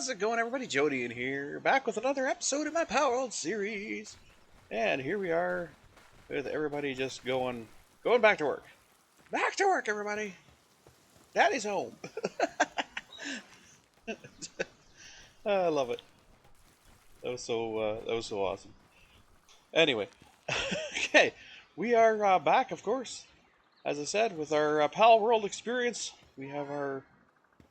How's it going, everybody? Jody in here, back with another episode of my Palworld series. And here we are with everybody just going back to work. Back to work, everybody. Daddy's home. I love it. That was so awesome. Anyway, okay, we are back, of course. As I said, with our Palworld experience, we have our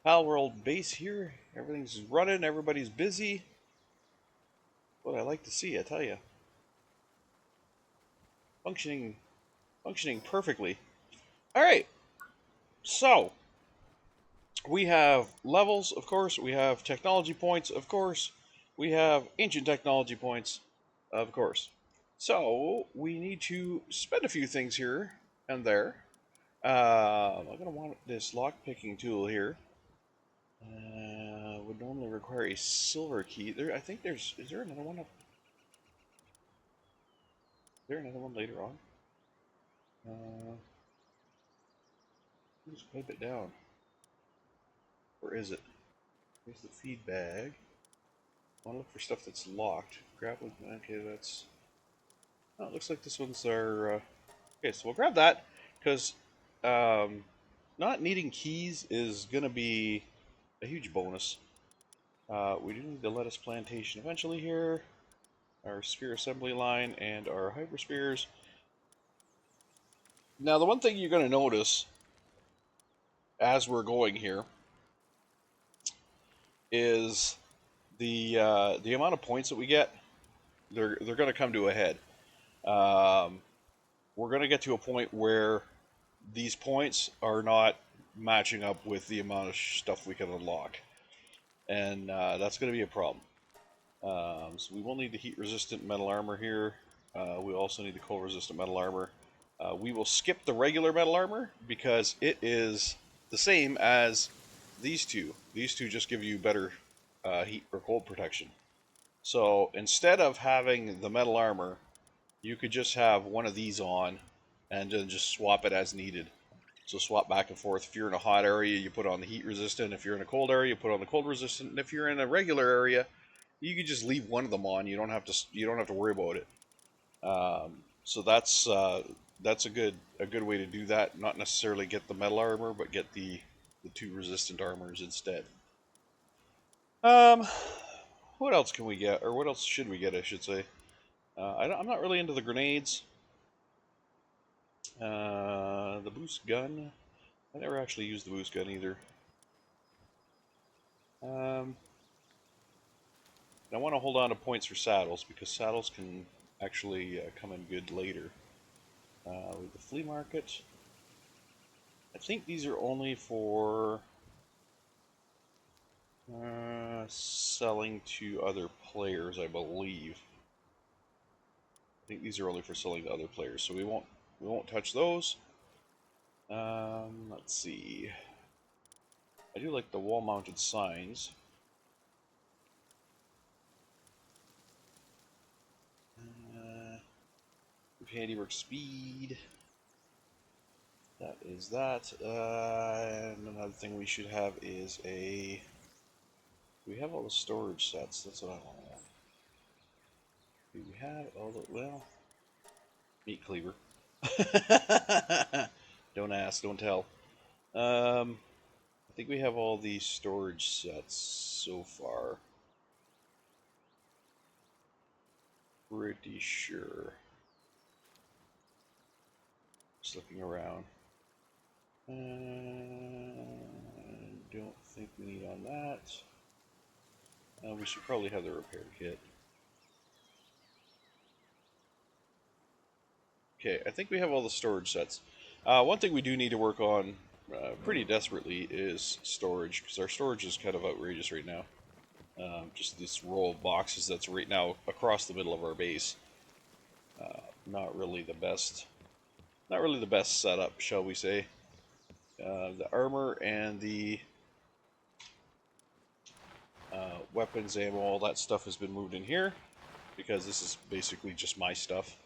Palworld base here. Everything's running. Everybody's busy. What I like to see, I tell you. Functioning perfectly. All right. So we have levels, of course. We have technology points, of course. We have ancient technology points, of course. So we need to spend a few things here and there. I'm gonna want this lock picking tool here. Would normally require a silver key. I think there's. Is there another one up? Is there another one later on? Just pipe it down. Where is it? Here's the feed bag. I want to look for stuff that's locked. Grappling. Okay, that's. Oh, it looks like this one's our. Okay, so we'll grab that because not needing keys is gonna be a huge bonus. We do need the lettuce plantation eventually here. Our spear assembly line and our hyper spears. Now, the one thing you're going to notice as we're going here is the amount of points that we get. They're going to come to a head. We're going to get to a point where these points are not matching up with the amount of stuff we can unlock, and that's going to be a problem. So we will need the heat-resistant metal armor here. We also need the cold-resistant metal armor. We will skip the regular metal armor because it is the same as these two. These two just give you better heat or cold protection. So instead of having the metal armor, you could just have one of these on and then just swap it as needed. So swap back and forth. If you're in a hot area, you put on the heat resistant. If you're in a cold area, you put on the cold resistant. And if you're in a regular area, you could just leave one of them on. You don't have to worry about it. So that's a good way to do that. Not necessarily get the metal armor, but get the two resistant armors instead. What else can we get, or what else should we get? I should say. I'm not really into the grenades. The boost gun. I never actually used the boost gun either. I want to hold on to points for saddles because saddles can actually come in good later. With the flea market, I think these are only for selling to other players. I believe. I think these are only for selling to other players, so we won't touch those. Let's see. I do like the wall-mounted signs. Handiwork speed. That is that. And another thing we should have is a. We have all the storage sets. That's what I want to have. Do we have all the. Well. Meat cleaver. Don't ask, don't tell. I think we have all the storage sets so far. Pretty sure. Just looking around. Don't think we need on that. We should probably have the repair kit. Okay, I think we have all the storage sets. One thing we do need to work on pretty desperately is storage, because our storage is kind of outrageous right now. Just this row of boxes that's right now across the middle of our base. Not really the best setup, shall we say. The armor and the weapons, ammo, all that stuff has been moved in here because this is basically just my stuff.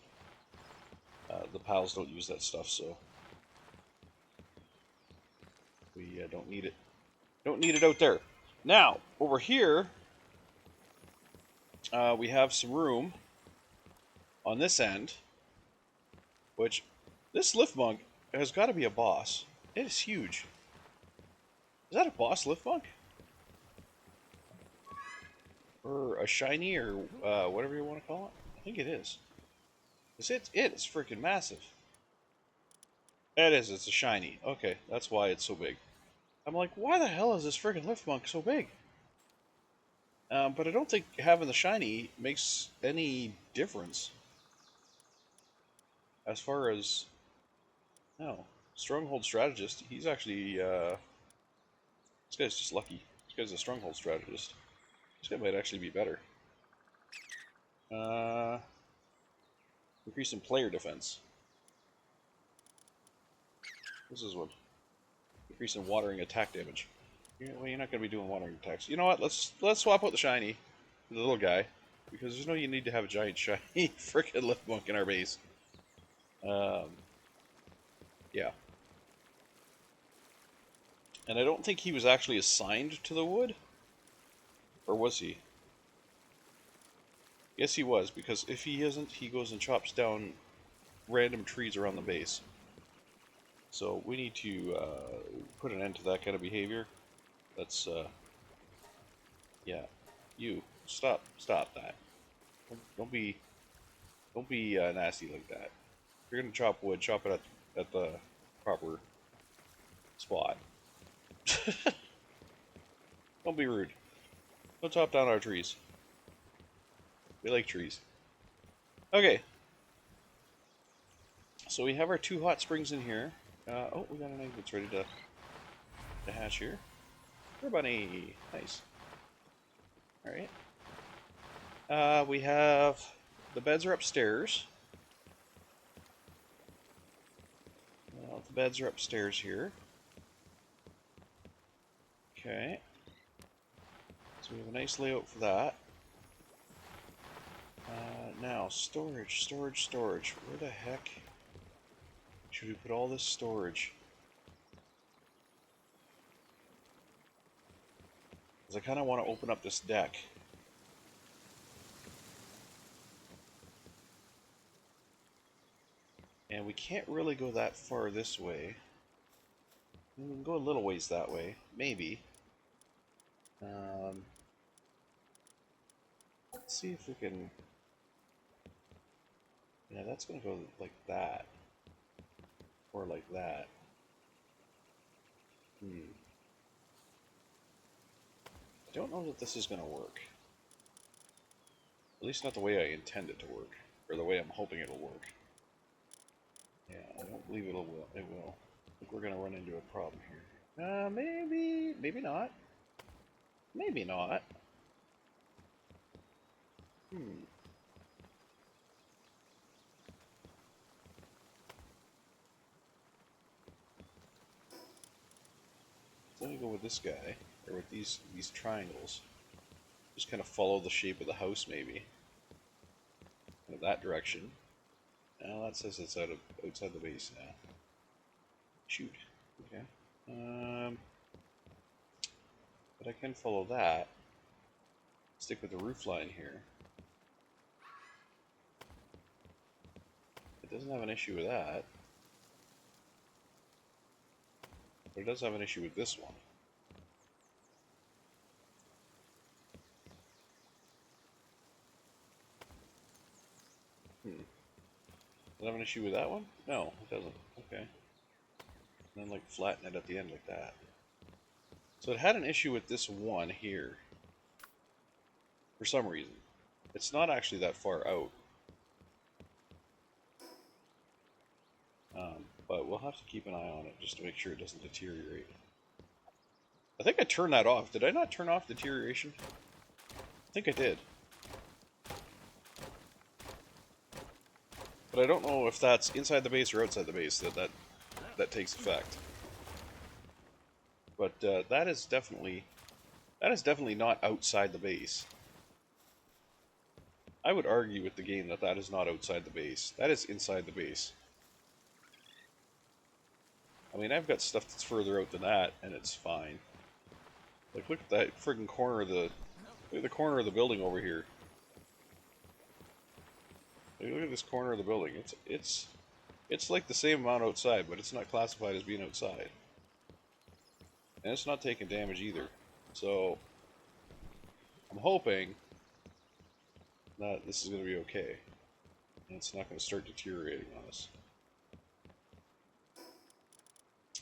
The pals don't use that stuff, so we don't need it. Don't need it out there. Now, over here, we have some room on this end, which this lift monk has got to be a boss. It is huge. Is that a boss lift monk? Or a shiny, or whatever you want to call it? I think it is. It is freaking massive. It is, it's a shiny. Okay, that's why it's so big. I'm like, why the hell is this freaking lift monk so big? But I don't think having the shiny makes any difference. As far as... No. Stronghold Strategist, he's actually... this guy's just lucky. This guy's a Stronghold Strategist. This guy might actually be better. Increase in player defense. This is one. Increase in watering attack damage. Well, you're not going to be doing watering attacks. You know what? Let's swap out the shiny, the little guy, because there's no need to have a giant shiny frickin' lift monk in our base. Yeah. And I don't think he was actually assigned to the wood, or was he? Yes, he was, because if he isn't, he goes and chops down random trees around the base. So we need to put an end to that kind of behavior. That's, yeah. You, stop that. Don't be nasty like that. If you're gonna chop wood, chop it at the proper spot. Don't be rude. Don't chop down our trees. We like trees. Okay. So we have our 2 hot springs in here. Oh, we got an egg that's ready to hatch here. Here, bunny. Nice. Alright. We have... The beds are upstairs. The beds are upstairs here. Okay. So we have a nice layout for that. Now, storage. Where the heck should we put all this storage? Because I kind of want to open up this deck. And we can't really go that far this way. We can go a little ways that way, maybe. Let's see if we can... Yeah, that's going to go like that. Or like that. I don't know that this is going to work. At least not the way I intend it to work. Or the way I'm hoping it'll work. Yeah, I don't believe it will. I think we're going to run into a problem here. Maybe not. Maybe not. So let me go with this guy, or with these triangles. Just kind of follow the shape of the house, maybe. In that direction. Now that says it's outside the base now. Shoot. Okay. But I can follow that. Stick with the roof line here. It doesn't have an issue with that. But it does have an issue with this one. Does it have an issue with that one? No, it doesn't. Okay. And then like flatten it at the end like that. So it had an issue with this one here. For some reason. It's not actually that far out. But we'll have to keep an eye on it just to make sure it doesn't deteriorate. I think I turned that off. Did I not turn off deterioration? I think I did. But I don't know if that's inside the base or outside the base that takes effect. But that is definitely not outside the base. I would argue with the game that is not outside the base. That is inside the base. I mean, I've got stuff that's further out than that, and it's fine. Like, look at that friggin' corner of the... Look at the corner of the building over here. Like, look at this corner of the building. It's like the same amount outside, but it's not classified as being outside. And it's not taking damage either. So, I'm hoping that this is going to be okay. And it's not going to start deteriorating on us.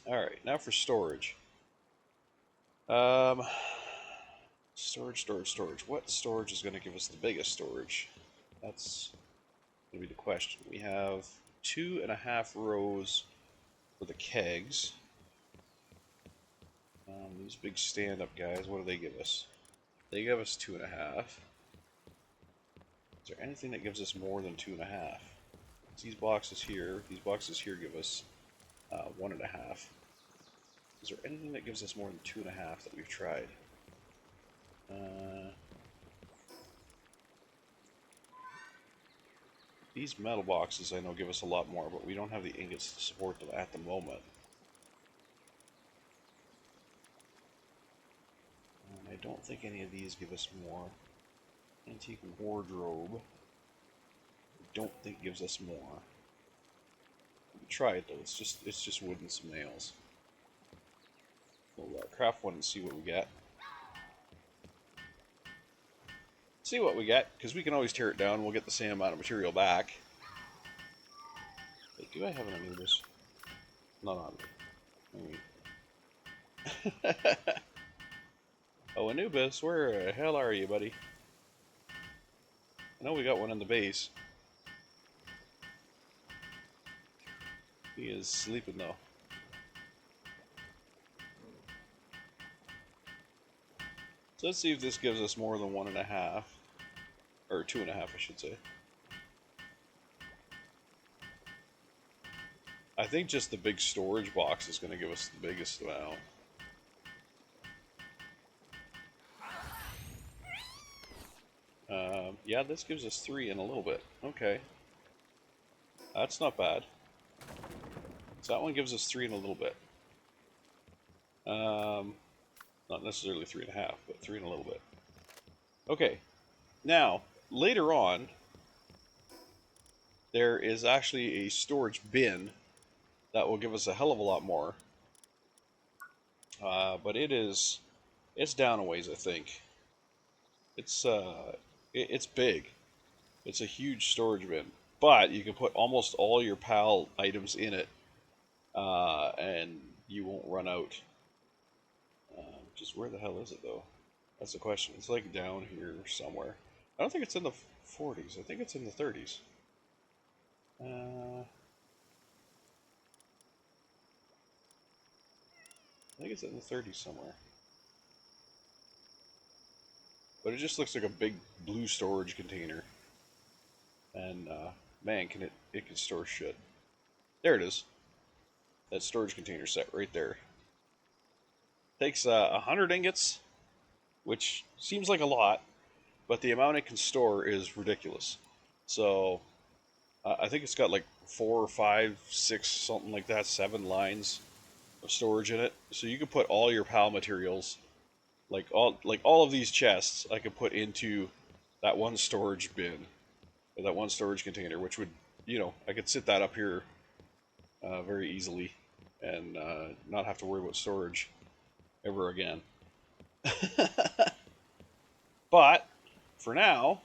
Alright, now for storage. Storage. What storage is going to give us the biggest storage? That's going to be the question. We have 2.5 rows for the kegs. These big stand-up guys, what do they give us? They give us 2.5. Is there anything that gives us more than 2.5? These boxes here give us 1.5. Is there anything that gives us more than 2.5 that we've tried? These metal boxes I know give us a lot more, but we don't have the ingots to support them at the moment. And I don't think any of these give us more. Antique wardrobe, I don't think gives us more. We try it though. It's just wood and some nails. We'll craft one and see what we get. See what we get, because we can always tear it down. We'll get the same amount of material back. Wait, do I have an Anubis? Not on me. Oh, Anubis, where the hell are you, buddy? I know we got one in the base. He is sleeping though. So let's see if this gives us more than 1.5. Or 2.5, I should say. I think just the big storage box is going to give us the biggest amount. Yeah, this gives us 3 in a little bit. Okay. That's not bad. So that one gives us 3 in a little bit. Not necessarily 3.5, but 3 in a little bit. Okay. Now, later on, there is actually a storage bin that will give us a hell of a lot more. But it's down a ways, I think. It's big. It's a huge storage bin, but you can put almost all your PAL items in it, and you won't run out. Just where the hell is it though? That's the question. It's like down here somewhere. I don't think it's in the 40s. I think it's in the 30s. I think it's in the 30s somewhere. But it just looks like a big blue storage container. And man, it can store shit. There it is. That storage container set right there. Takes 100 ingots, which seems like a lot, but the amount it can store is ridiculous. So I think it's got like 4 or 5, 6, something like that, 7 lines of storage in it. So you can put all your PAL materials, like all of these chests, I could put into that one storage bin, or that one storage container, which would, I could sit that up here very easily and not have to worry about storage ever again. But for now,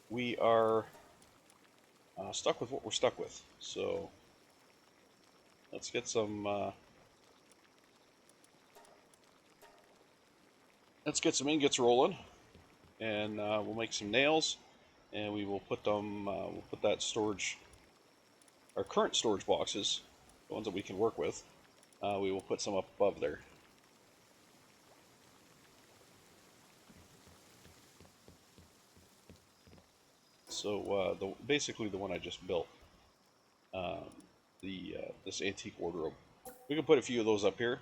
we are stuck with what we're stuck with. So let's get some ingots rolling, and we'll make some nails, and we will put them. We'll put that storage, our current storage boxes, the ones that we can work with. We will put some up above there. So basically the one I just built, this antique wardrobe, we can put a few of those up here,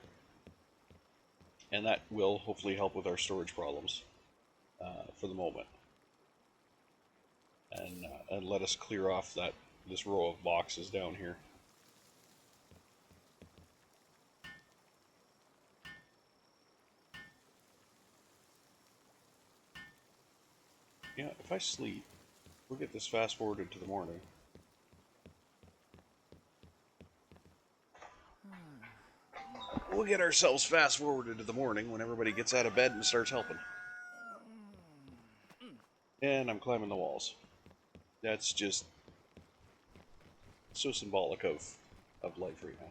and that will hopefully help with our storage problems for the moment, and let us clear off this row of boxes down here. Yeah, if I sleep, we'll get this fast forwarded to the morning. We'll get ourselves fast forwarded to the morning when everybody gets out of bed and starts helping. And I'm climbing the walls. That's just so symbolic of life right now.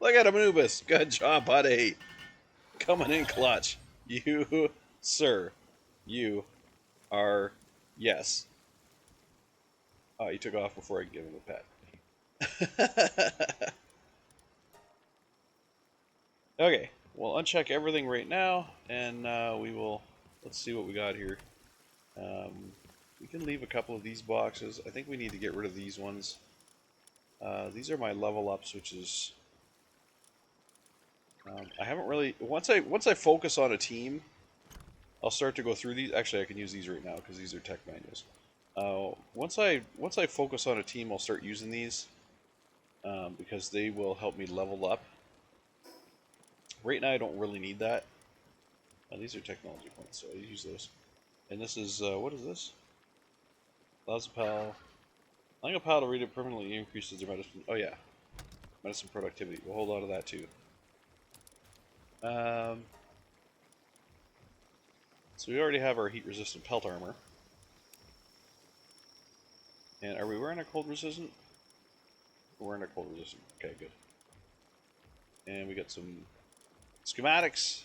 Look at him, Anubis. Good job, buddy. Coming in clutch. You, sir, you are, yes. Oh, he took off before I could give him a pet. Okay, we'll uncheck everything right now, and we will, let's see what we got here. We can leave a couple of these boxes. I think we need to get rid of these ones. These are my level ups, which is, I haven't really, once I focus on a team, I'll start to go through these. Actually, I can use these right now because these are tech manuals. Once I focus on a team, I'll start using these because they will help me level up. Right now, I don't really need that. These are technology points, so I use those. And this is what is this? Allows a pal. Allowing a pal to read it permanently increases their medicine. Oh yeah, medicine productivity. We'll hold on to that too. So we already have our heat-resistant pelt armor. And are we wearing a cold-resistant? We're wearing a cold-resistant. Okay, good. And we got some schematics.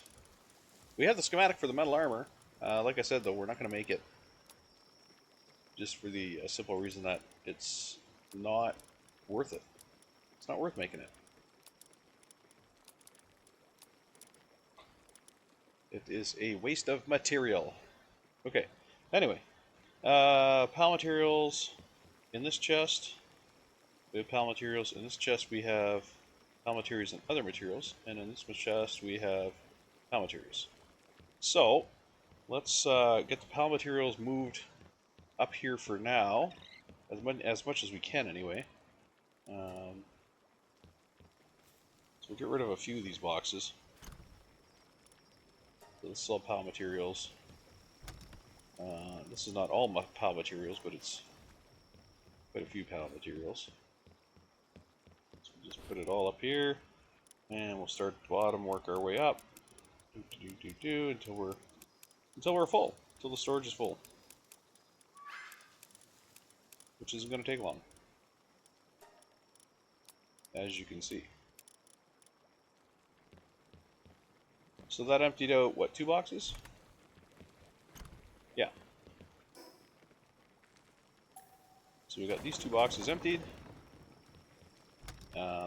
We have the schematic for the metal armor. Like I said, though, we're not going to make it. Just for the simple reason that it's not worth it. It's not worth making it. It is a waste of material. Okay, anyway. Pal materials in this chest. We have pal materials. In this chest we have pal materials and other materials. And in this chest we have pal materials. So, let's get the pal materials moved up here for now. As much as we can anyway. So we'll get rid of a few of these boxes. So this is all PAL materials. This is not all my PAL materials, but it's quite a few PAL materials. So we'll just put it all up here, and we'll start at the bottom, work our way up, until we're full, until the storage is full, which isn't going to take long, as you can see. So that emptied out, what, 2 boxes? Yeah. So we got these 2 boxes emptied.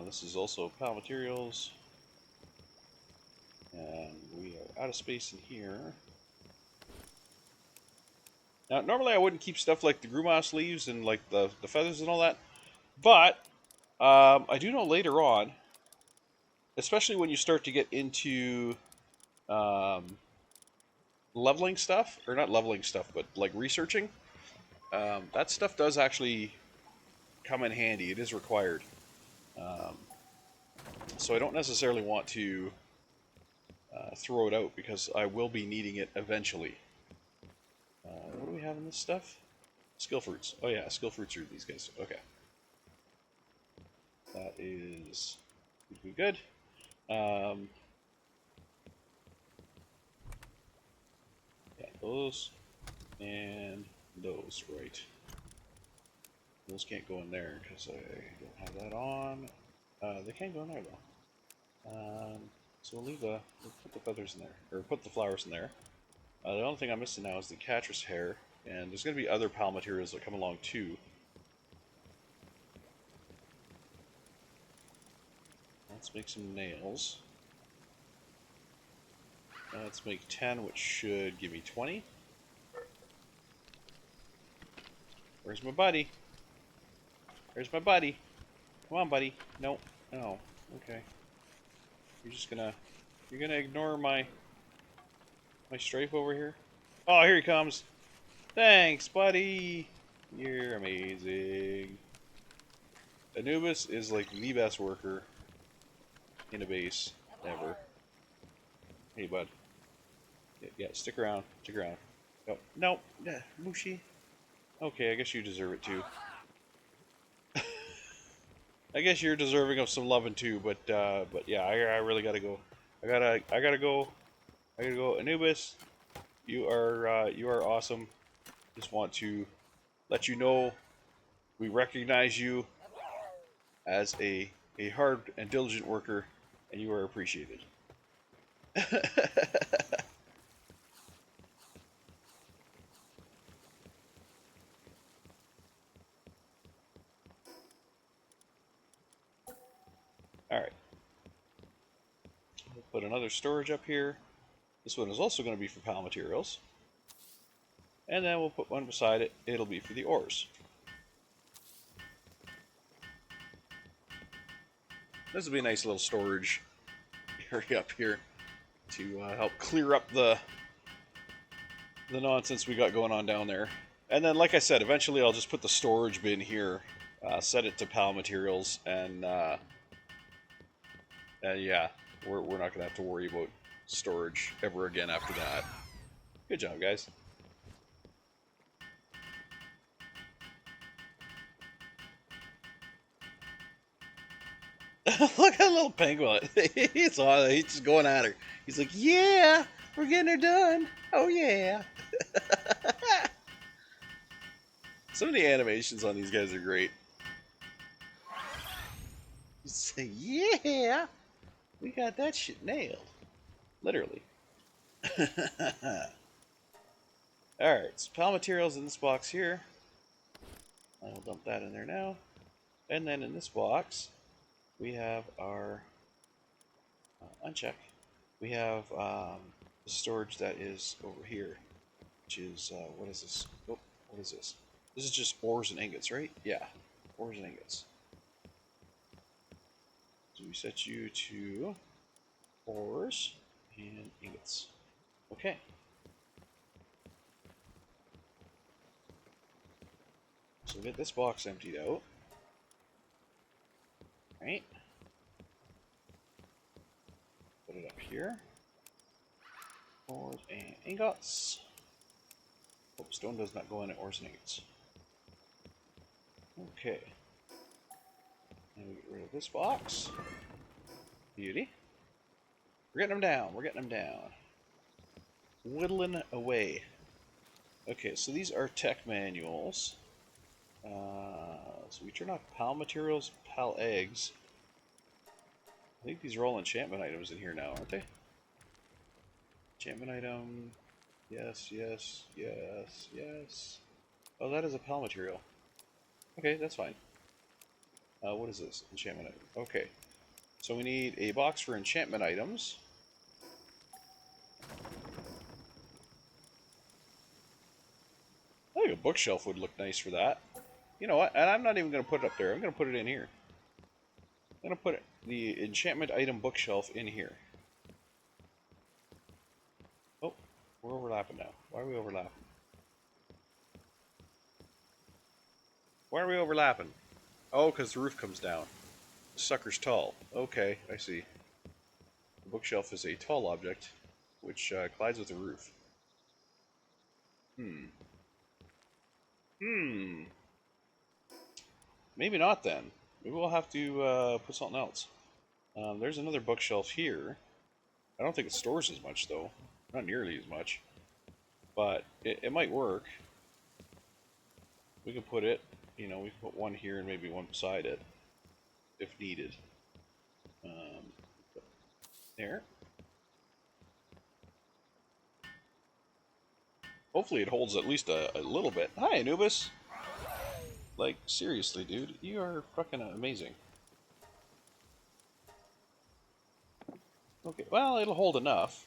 This is also PAL materials. And we are out of space in here. Now, normally I wouldn't keep stuff like the Grumos leaves and like the feathers and all that. But, I do know later on, especially when you start to get into leveling stuff, or not leveling stuff, but like researching, that stuff does actually come in handy. It is required. So I don't necessarily want to throw it out because I will be needing it eventually. What do we have in this stuff? Skill fruits. Oh yeah, skill fruits are these guys. Okay. That is good. Yeah, those and those, right. Those can't go in there because I don't have that on. They can go in there though. So we'll put the feathers in there, or put the flowers in there. The only thing I'm missing now is the Catress hair, and there's going to be other PAL materials that come along too. Let's make some nails. Let's make 10, which should give me 20. Where's my buddy? Where's my buddy? Come on, buddy. No. No. Okay. You're gonna ignore my stripe over here? Oh, here he comes. Thanks, buddy. You're amazing. Anubis is like the best worker in a base ever. Hey, bud. Yeah, stick around. Stick around. Oh, no. Mushi. Okay, I guess you deserve it too. I guess you're deserving of some loving too, but yeah, I really gotta go. I gotta go. I gotta go. Anubis, you are awesome. Just want to let you know we recognize you as a hard and diligent worker, and you are appreciated. All right, we'll put another storage up here. This one is also going to be for pal materials, and then we'll put one beside it. It'll be for the ores. This will be a nice little storage area up here to help clear up the nonsense we got going on down there. And then, like I said, eventually I'll just put the storage bin here, set it to PAL materials, and yeah, we're not going to have to worry about storage ever again after that. Good job, guys. Look at that little penguin. He's just going at her. He's like, yeah, we're getting her done. Oh, yeah. Some of the animations on these guys are great. You say, yeah, we got that shit nailed. Literally. Alright, so PAL materials in this box here. I'll dump that in there now. And then in this box, we have our uncheck. We have the storage that is over here, which is, what is this? Oh, what is this? This is just ores and ingots, right? Yeah, ores and ingots. So we set you to ores and ingots. Okay. So we'll get this box emptied out. Right. Put it up here. Ores and ingots. Oh, stone does not go in at ores and ingots. Okay. And we get rid of this box. Beauty. We're getting them down. We're getting them down. Whittling away. Okay, so these are tech manuals. So we turn off PAL materials, PAL eggs. I think these are all enchantment items in here now, aren't they? Enchantment item. Yes, yes, yes, yes. Oh, that is a PAL material. Okay, that's fine. What is this? Enchantment item. Okay. So we need a box for enchantment items. I think a bookshelf would look nice for that. You know what? And I'm not even going to put it up there. I'm going to put it in here. I'm going to put the enchantment item bookshelf in here. Oh, we're overlapping now. Why are we overlapping? Why are we overlapping? Oh, because the roof comes down. The sucker's tall. Okay, I see. The bookshelf is a tall object, which collides with the roof. Maybe not then. Maybe we'll have to put something else. There's another bookshelf here. I don't think it stores as much, though. Not nearly as much. But it might work. We can put it, we can put one here and maybe one beside it, if needed. There. Hopefully it holds at least a little bit. Hi, Anubis! Like, seriously, dude, you are fucking amazing. Okay, well, it'll hold enough.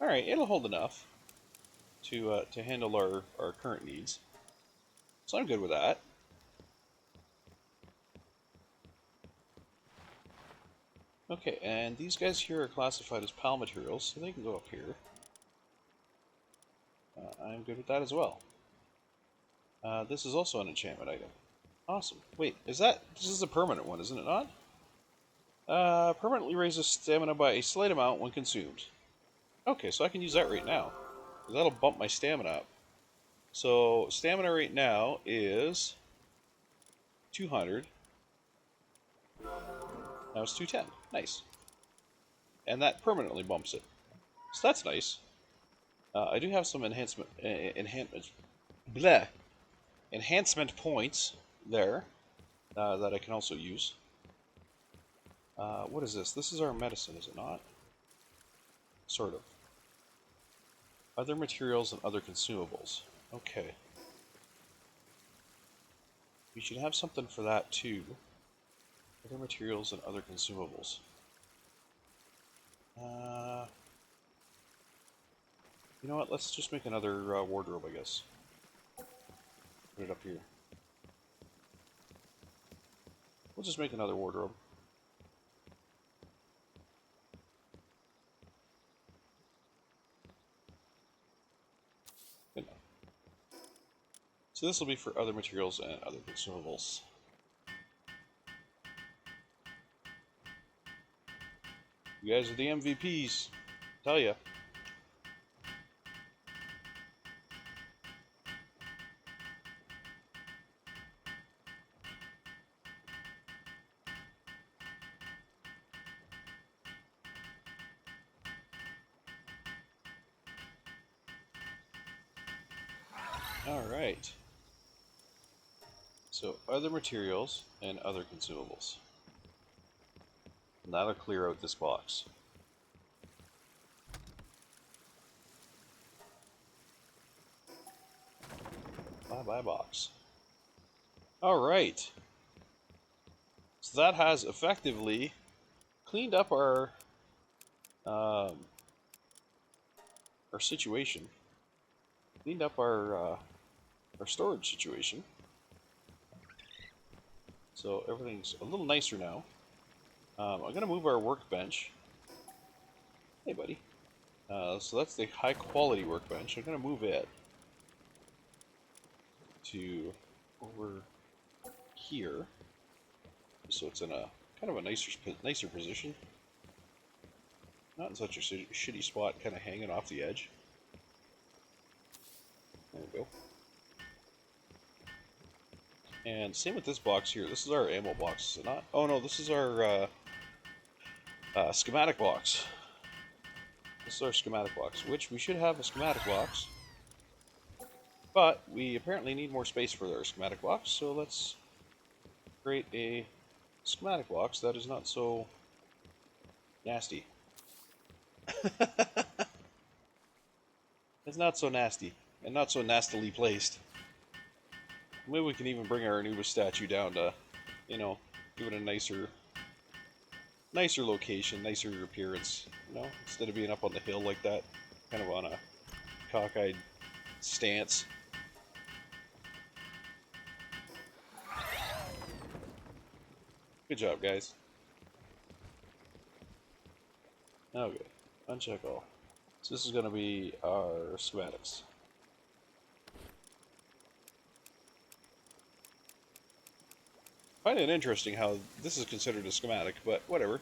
Alright, it'll hold enough to handle our current needs. So I'm good with that. Okay, and these guys here are classified as PAL materials, so they can go up here. I'm good with that as well. This is also an enchantment item. Awesome. Wait, this is a permanent one, isn't it not? Permanently raises stamina by a slight amount when consumed. Okay, so I can use that right now. That'll bump my stamina up. So stamina right now is 200. Now it's 210. Nice. And that permanently bumps it. So that's nice. I do have some enhancement points there that I can also use. What is this? This is our medicine, is it not? Sort of. Other materials and other consumables. Okay. We should have something for that too. Other materials and other consumables. You know what? Let's just make another wardrobe, I guess. Put it up here. We'll just make another wardrobe. Good enough. So this will be for other materials and other consumables. You guys are the MVPs. Tell ya. Alright. So other materials and other consumables. And that'll clear out this box. Bye-bye box. Alright. So that has effectively cleaned up our situation. Cleaned up our storage situation. So everything's a little nicer now. I'm going to move our workbench. Hey, buddy. So that's the high quality workbench. I'm going to move it to over here. So it's in a kind of a nicer position. Not in such a shitty spot, kind of hanging off the edge. There we go. And same with this box here. This is our ammo box, is it not? Oh no, this is our schematic box. This is our schematic box, which we should have a schematic box. But we apparently need more space for our schematic box, so let's create a schematic box that is not so nasty. It's not so nasty, and not so nastily placed. Maybe we can even bring our Anubis statue down to, you know, give it a nicer location, nicer appearance, you know, instead of being up on the hill like that, kind of on a cockeyed stance. Good job, guys. Okay, uncheck all. So this is going to be our schematics. I find it interesting how this is considered a schematic, but whatever.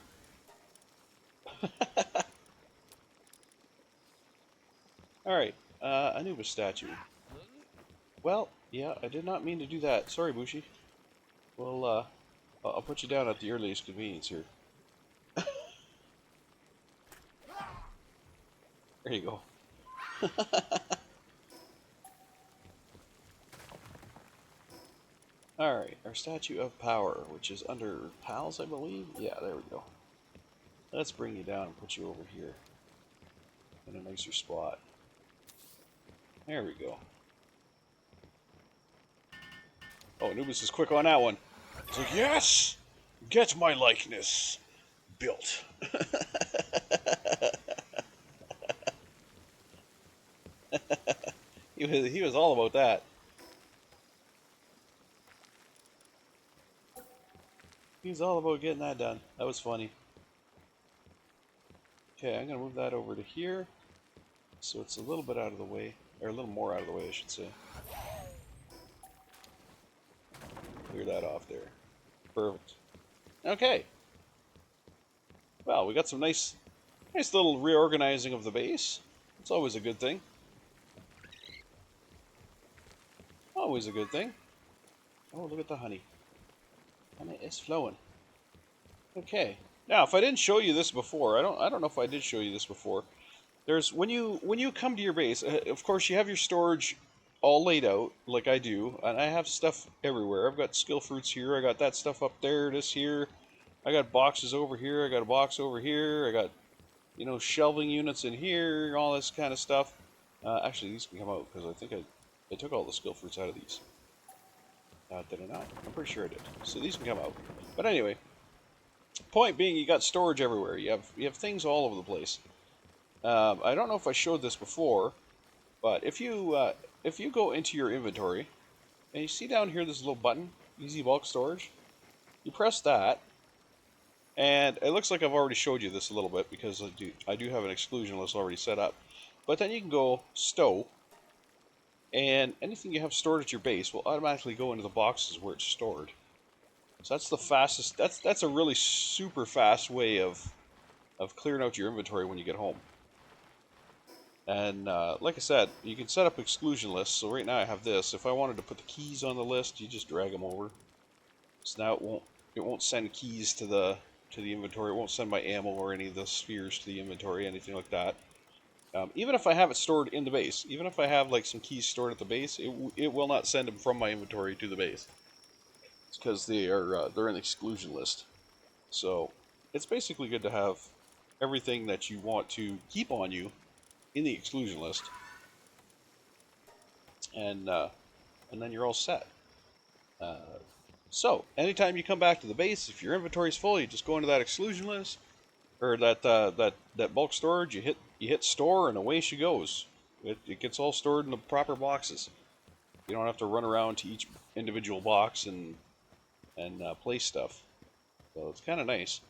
Alright, Anubis statue. Well, yeah, I did not mean to do that. Sorry, Bushi. Well, I'll put you down at the earliest convenience here. There you go. Alright, our Statue of Power, which is under Pals, I believe? Yeah, there we go. Let's bring you down and put you over here. In a nicer spot. There we go. Oh, Anubis is quick on that one. It's like, yes! Get my likeness built. He was all about that. He was all about getting that done. That was funny. Okay, I'm going to move that over to here. So it's a little bit out of the way. Or a little more out of the way, I should say. Clear that off there. Perfect. Okay. Well, we got some nice little reorganizing of the base. It's always a good thing. always a good thing. Oh, look at the honey. Honey is flowing. Okay. Now, if I didn't show you this before, I don't know if I did show you this before. There's when you come to your base, of course you have your storage all laid out like I do, and I have stuff everywhere. I've got skill fruits here. I got that stuff up there. This here. I got boxes over here. I got a box over here. I got shelving units in here. All this kind of stuff. Actually, these can come out because I think I took all the skill fruits out of these. Did I not? I'm pretty sure I did. So these can come out. But anyway, point being, you got storage everywhere. You have things all over the place. I don't know if I showed this before, but if you go into your inventory and you see down here this little button, Easy Bulk Storage, you press that, and it looks like I've already showed you this a little bit because I do have an exclusion list already set up. But then you can go stow, and anything you have stored at your base will automatically go into the boxes where it's stored. So that's the fastest. That's a really super fast way of clearing out your inventory when you get home. And like I said, you can set up exclusion lists. So right now I have this. If I wanted to put the keys on the list, you just drag them over. So now it won't send keys to the inventory. It won't send my ammo or any of the spheres to the inventory, anything like that. Even if I have it stored in the base, even if I have like some keys stored at the base, it will not send them from my inventory to the base. It's because they're in the exclusion list. So it's basically good to have everything that you want to keep on you in the exclusion list, and then you're all set. So anytime you come back to the base, if your inventory's full, you just go into that exclusion list or that bulk storage. You hit store, and away she goes. It gets all stored in the proper boxes. You don't have to run around to each individual box and place stuff. So it's kind of nice.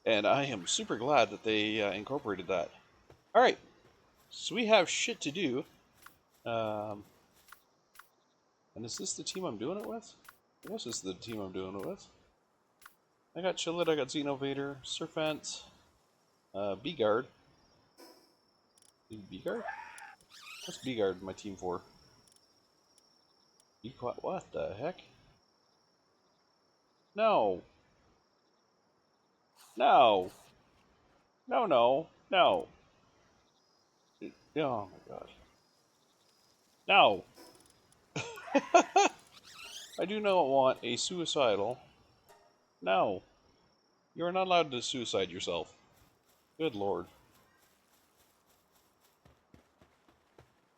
And I am super glad that they incorporated that. Alright, so we have shit to do. And is this the team I'm doing it with? I guess this is the team I'm doing it with. I got Chillet, I got Xenovator, Serpent, B-Guard. B-Guard? What's B-Guard my team for? What the heck? No! No! No, no, no! Oh my god. No! I do not want a suicidal. No! You are not allowed to suicide yourself. Good lord.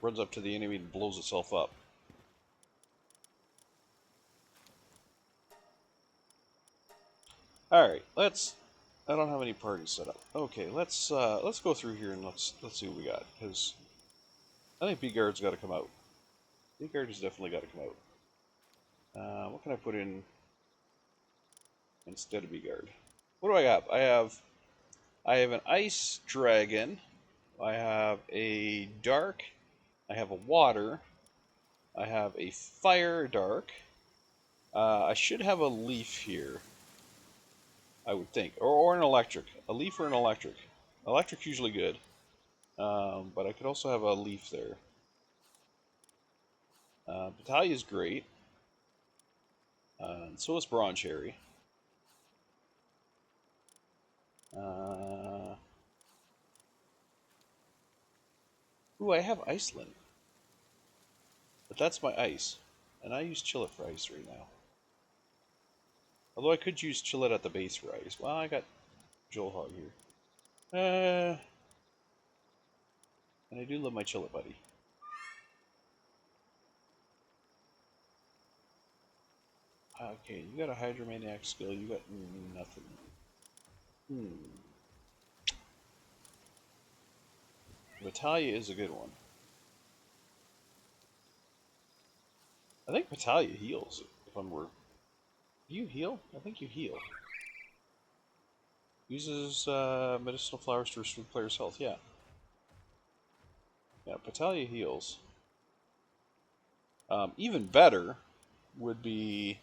Runs up to the enemy and blows itself up. Alright, let's... I don't have any parties set up. Okay, let's go through here and let's see what we got, because I think B-Guard's got to come out. B-Guard has definitely got to come out. What can I put in instead of B-Guard? What do I have? I have an Ice Dragon. I have a Dark. I have a Water. I have a Fire Dark. I should have a Leaf here, I would think, or an Electric. A Leaf or an Electric. Electric's usually good, but I could also have a Leaf there. Batalia's great. And so is Bronze Cherry. Ooh, I have Iceland. But that's my ice. And I use Chillet for ice right now. Although I could use Chillet at the base for ice. Well, I got Joel Hog here. And I do love my Chillet buddy. Okay, you got a Hydromaniac skill, you got nothing. Battaglia is a good one. I think Battaglia heals, if I'm wrong. Do you heal? I think you heal. Uses medicinal flowers to restore the player's health, yeah. Yeah, Battaglia heals. Even better would be...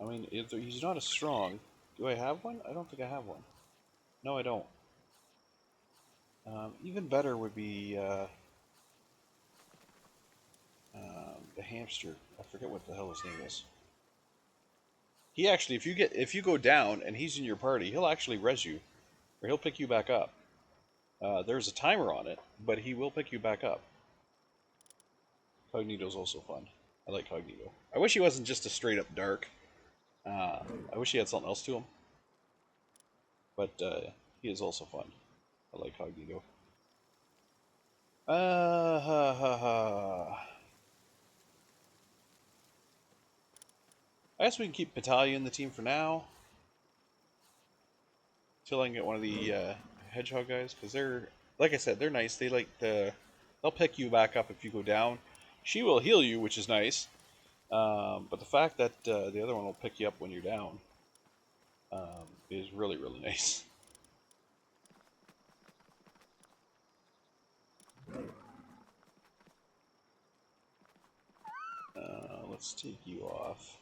I mean, if he's not as strong... Do I have one? I don't think I have one. No, I don't. Even better would be... The hamster. I forget what the hell his name is. He actually, if you go down and he's in your party, he'll actually res you, or he'll pick you back up. There's a timer on it, but he will pick you back up. Cognito's also fun. I like Cognito. I wish he wasn't just a straight up dark. I wish he had something else to him. But he is also fun. I like Cognito. I guess we can keep Petalia in the team for now. Till I can get one of the hedgehog guys, because they're, like I said, they're nice. They like they'll pick you back up if you go down. She will heal you, which is nice. But the fact that the other one will pick you up when you're down is really, really nice. Let's take you off.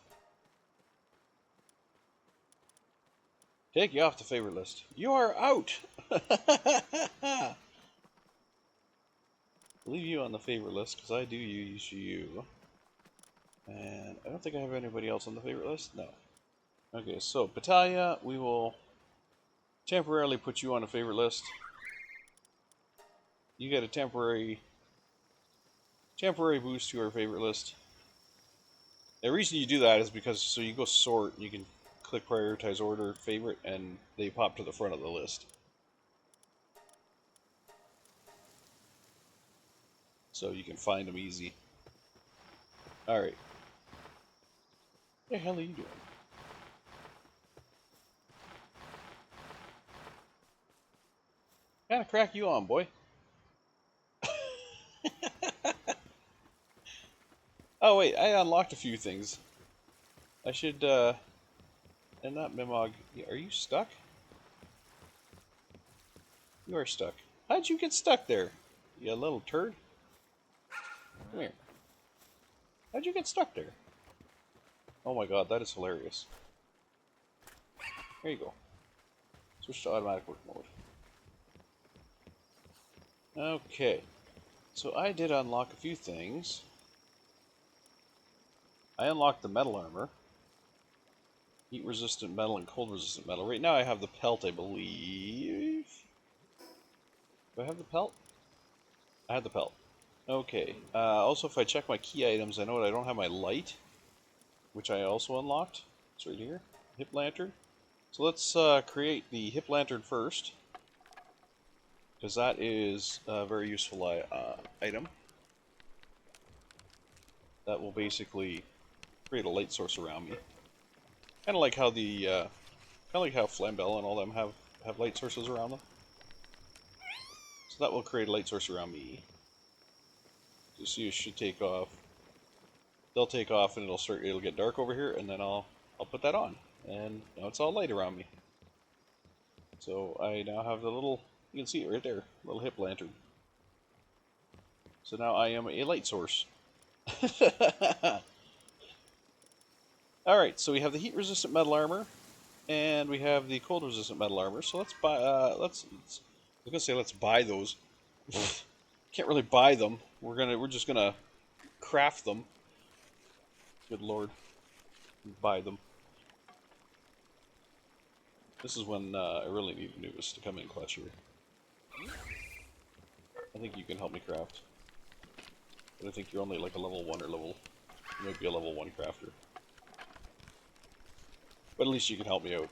Take you off the favorite list. You are out! Leave you on the favorite list, because I do use you. And I don't think I have anybody else on the favorite list. No. Okay, so Petalia, we will temporarily put you on a favorite list. You get a temporary boost to our favorite list. The reason you do that is because so you go sort, you can click prioritize order favorite, and they pop to the front of the list. So you can find them easy. Alright. What the hell are you doing? What kind of crack you on, boy? Oh wait, I unlocked a few things. I should, and not Mimog. Are you stuck? You are stuck. How'd you get stuck there? You little turd? Come here. How'd you get stuck there? Oh my god, that is hilarious. There you go. Switch to automatic work mode. Okay. So I did unlock a few things. I unlocked the metal armor. Heat resistant metal and cold resistant metal. Right now I have the pelt, I believe. Do I have the pelt? I have the pelt. Okay. Also, if I check my key items, I know that I don't have my light, which I also unlocked. It's right here. Hip lantern. So let's create the hip lantern first, because that is a very useful item. That will basically create a light source around me. Kind of like how Flambell and all them have light sources around them. So that will create a light source around me. So you should take off. They'll take off, and it'll get dark over here, and then I'll put that on, and now it's all light around me. So I now have the little, you can see it right there, little hip lantern. So now I am a light source. Alright, so we have the heat resistant metal armor, and we have the cold resistant metal armor. So let's buy, I was gonna say let's buy those. Can't really buy them. We're just gonna craft them. Good lord. Buy them. This is when I really need Anubis to come in clutch here. I think you can help me craft. But I think you're only like a level 1 or you might be a level 1 crafter. But at least you can help me out.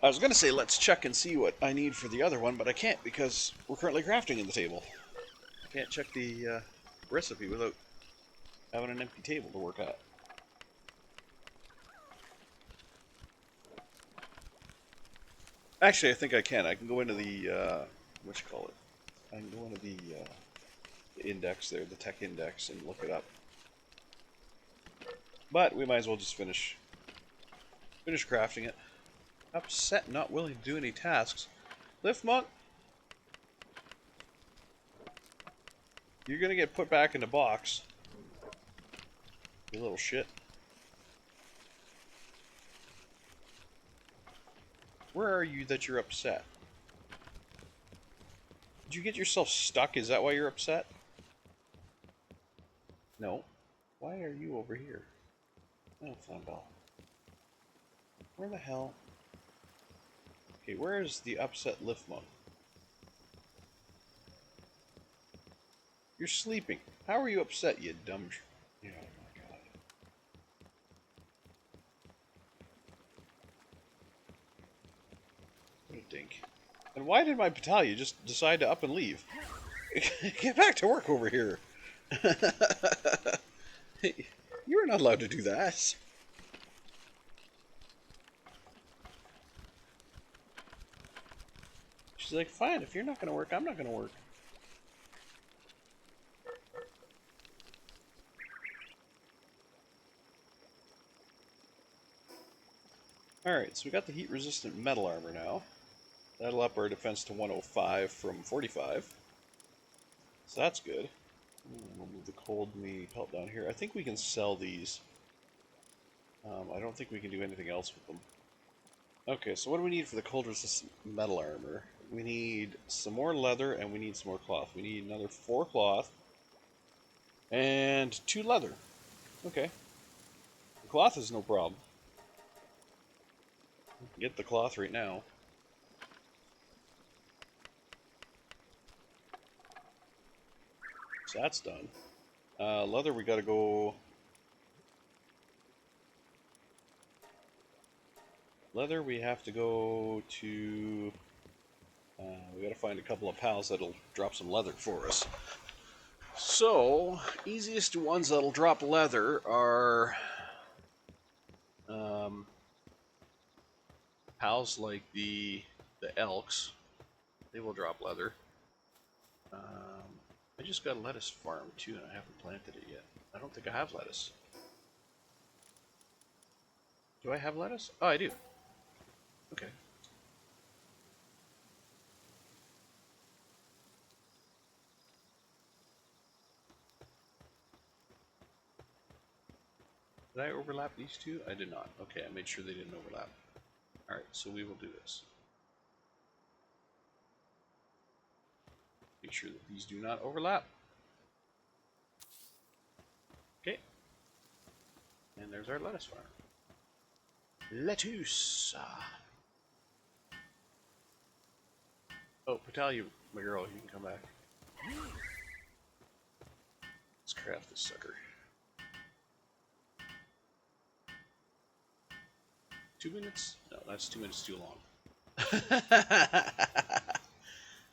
I was going to say let's check and see what I need for the other one, but I can't because we're currently crafting in the table. I can't check the recipe without having an empty table to work at. Actually, I think I can. I can go into the, what you call it? I can go into the index there, the tech index, and look it up. But we might as well just finish crafting it. Upset, not willing to do any tasks. Lift Monk! You're gonna get put back in the box. You little shit. Where are you that you're upset? Did you get yourself stuck? Is that why you're upset? No. Why are you over here? Oh, Flambeau. Where the hell? Okay, where is the upset Lifmunk? You're sleeping. How are you upset, you dumb... Oh my god. What a dink. And why did my battalion just decide to up and leave? Get back to work over here. You're not allowed to do that. She's like, fine, if you're not going to work, I'm not going to work. Alright, so we got the heat-resistant metal armor now. That'll up our defense to 105 from 45. So that's good. We'll move the cold knee pelt down here. I think we can sell these. I don't think we can do anything else with them. Okay, so what do we need for the cold resistant metal armor? We need some more leather and we need some more cloth. We need another 4 cloth and 2 leather. Okay. The cloth is no problem. We can get the cloth right now. So that's done. Leather, we gotta go... Leather, we have to go to... we gotta find a couple of pals that'll drop some leather for us. So, easiest ones that'll drop leather are... pals like the elks. They will drop leather. I just got a lettuce farm too, and I haven't planted it yet. I don't think I have lettuce. Do I have lettuce? Oh, I do. Okay. Did I overlap these two? I did not. Okay, I made sure they didn't overlap. Alright, so we will do this. Make sure that these do not overlap. Okay. And there's our lettuce farm. Lettuce! Oh, Patalia, my girl, you can come back. Let's craft this sucker. 2 minutes? No, that's 2 minutes too long.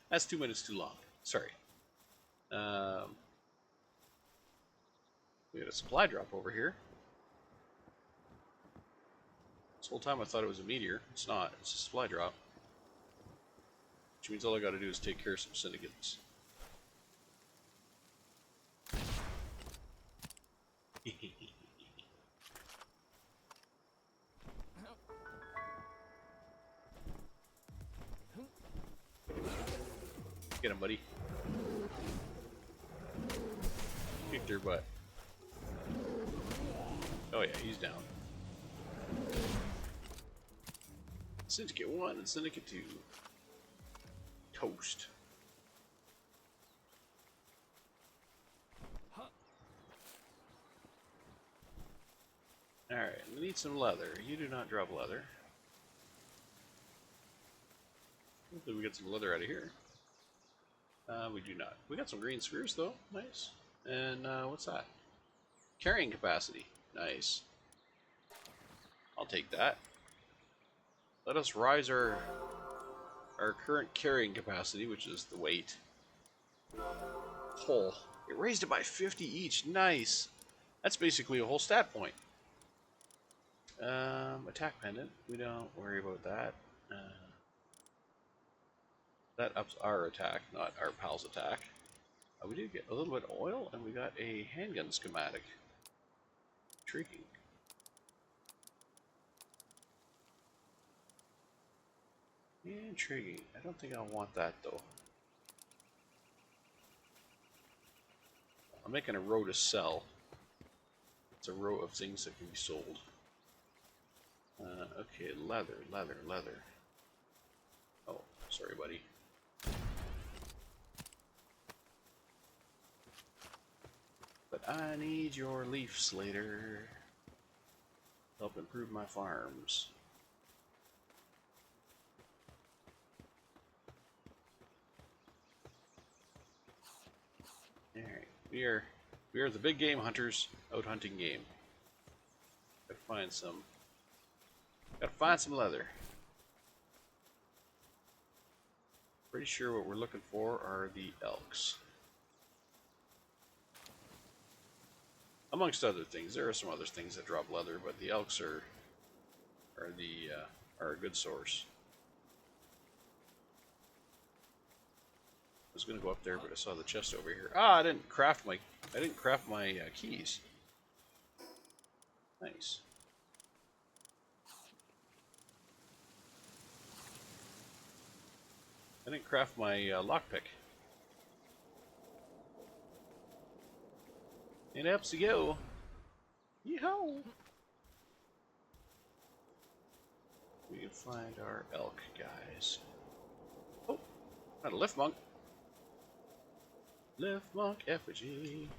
That's 2 minutes too long. Sorry. We had a supply drop over here. This whole time I thought it was a meteor. It's not. It's a supply drop. Which means all I gotta do is take care of some syndicates. Get him, buddy. Kick their butt. Oh yeah, he's down. Syndicate 1 and Syndicate 2. Toast. Alright, we need some leather. You do not drop leather. Hopefully we get some leather out of here. We do not. We got some green spheres though. Nice. And what's that? Carrying capacity. Nice. I'll take that. Let us rise our current carrying capacity, which is the weight. Whole. It raised it by 50 each. Nice. That's basically a whole stat point. Attack pendant. We don't worry about that. That ups our attack, not our pal's attack. We did get a little bit of oil, and we got a handgun schematic. Intriguing. Intriguing. I don't think I want that, though. I'm making a row to sell. It's a row of things that can be sold. Okay, leather. Sorry, buddy. But I need your leaf slater. Help improve my farms. Alright, we are the big game hunters out hunting game. Gotta find some leather. Pretty sure what we're looking for are the elks. Amongst other things, there are some other things that drop leather, but the elks are a good source. I was gonna go up there, but I saw the chest over here. Ah, I didn't craft my keys. Nice. I didn't craft my lockpick. And up to go. Yeehaw! We can find our elk guys. Oh, got a lift monk. Lift monk effigy.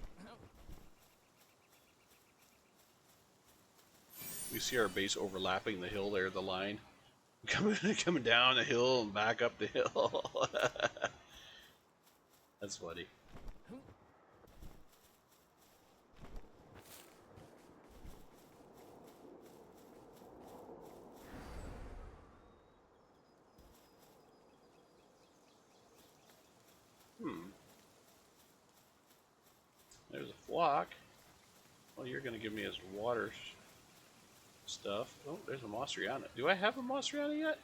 We see our base overlapping the hill there, the line. Coming down the hill and back up the hill. That's funny. There's a flock. Well, you're going to give me his water stuff. Oh, there's a Mostriana. Do I have a Mostriana yet?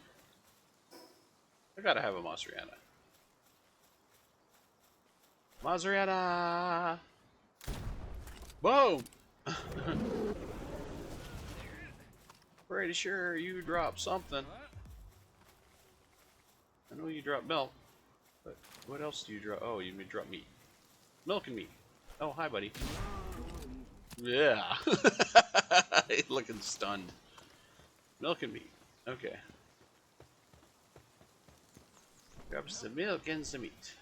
I gotta have a Mostriana. Mostriana! Boom! Pretty sure you dropped something. I know you dropped milk, but what else do you drop? Oh, you drop meat. Milk and meat. Oh, hi, buddy. Yeah. Looking stunned. Milk and meat. Okay. Grab some milk and some meat.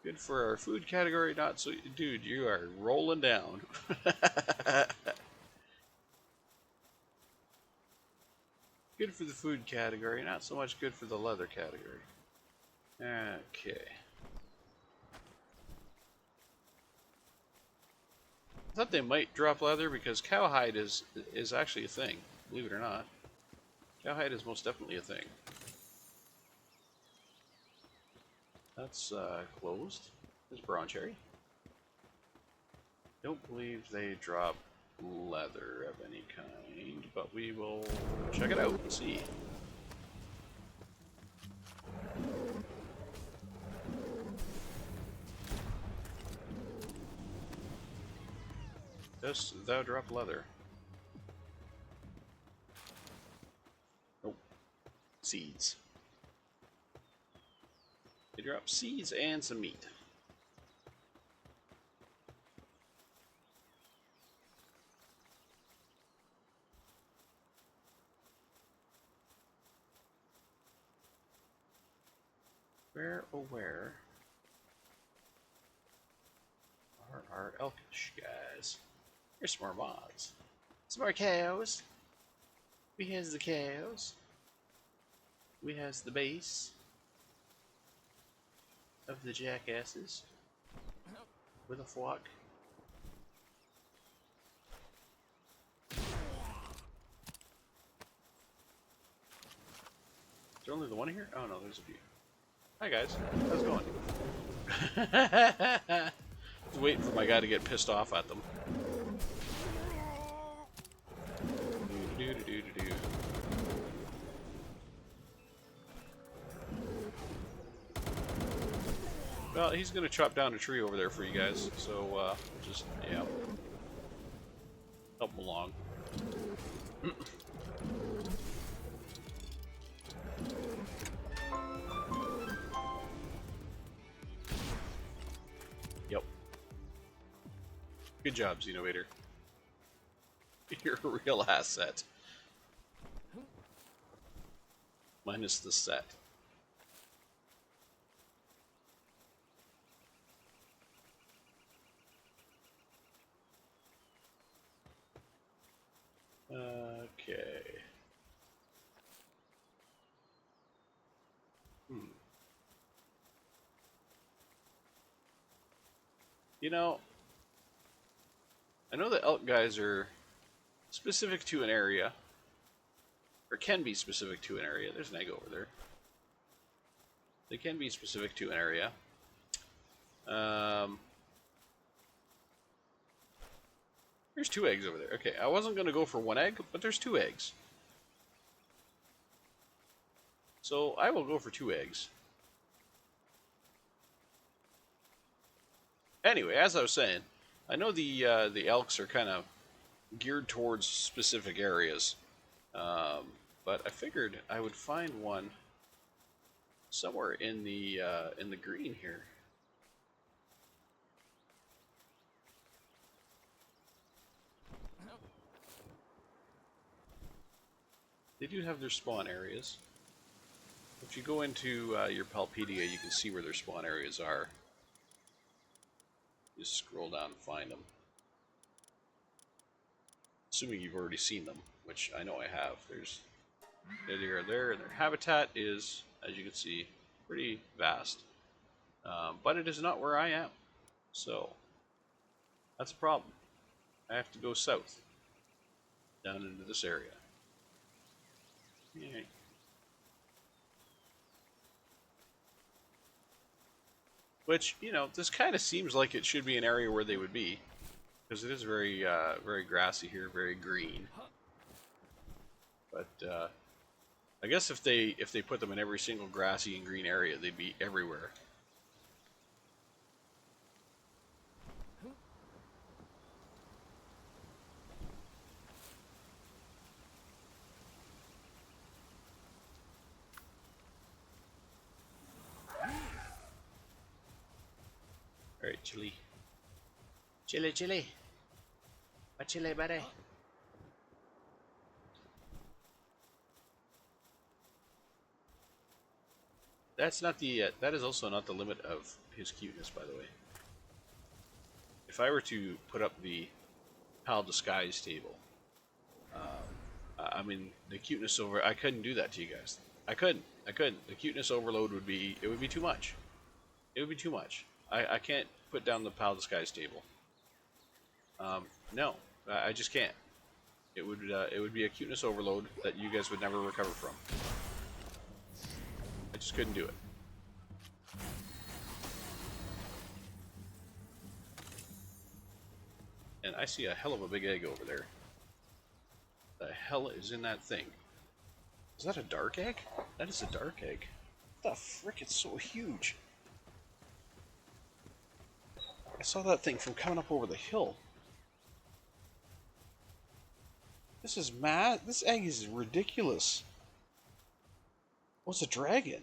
Good for our food category, not so... Dude, you are rolling down. Good for the food category, not so much good for the leather category. Okay. I thought they might drop leather because cowhide is actually a thing, believe it or not. Cowhide is most definitely a thing. That's closed. There's brown cherry. Don't believe they drop leather of any kind, but we will check it out and see. Does thou drop leather? Nope. Seeds. They drop seeds and some meat. Where, oh where are our elkish guys? Here's some more mods. Some more cows. We has the cows. We has the base of the jackasses with a flock. Is there only the one here? Oh no, there's a few. Hi guys, how's it going? Just waiting for my guy to get pissed off at them. Well, he's gonna chop down a tree over there for you guys, so just yeah, help him along. Yep. Good job, Xenovator. You're a real asset. minus the set. Okay. You know, I know the elk guys are specific to an area, or can be specific to an area. There's an egg over there. They can be specific to an area. There's 2 eggs over there. Okay, I wasn't going to go for 1 egg, but there's 2 eggs. So I will go for 2 eggs. Anyway, as I was saying, I know the elks are kind of geared towards specific areas, but I figured I would find one somewhere in the green here. They do have their spawn areas. If you go into your Palpedia, you can see where their spawn areas are. Just scroll down and find them. Assuming you've already seen them, which I know I have. They are there, and their habitat is, as you can see, pretty vast. But it is not where I am. So, that's a problem. I have to go south, down into this area. Yeah. Which, you know, this kind of seems like it should be an area where they would be, because it is very, very grassy here, very green. But I guess if they put them in every single grassy and green area, they'd be everywhere. Alright, chili. Chili, chili. A chili, buddy. That's not the, that is also not the limit of his cuteness, by the way. If I were to put up the Pal Disguise table, I mean, the cuteness over, I couldn't do that to you guys. I couldn't. The cuteness overload would be, it would be too much. It would be too much. I can't put down the Pal Disguise table. No, I just can't. It would be a cuteness overload that you guys would never recover from. I just couldn't do it. And I see a hell of a big egg over there. The hell is in that thing? Is that a dark egg? That is a dark egg. What the frick? It's so huge. I saw that thing from coming up over the hill. This is mad. This egg is ridiculous. What's a dragon?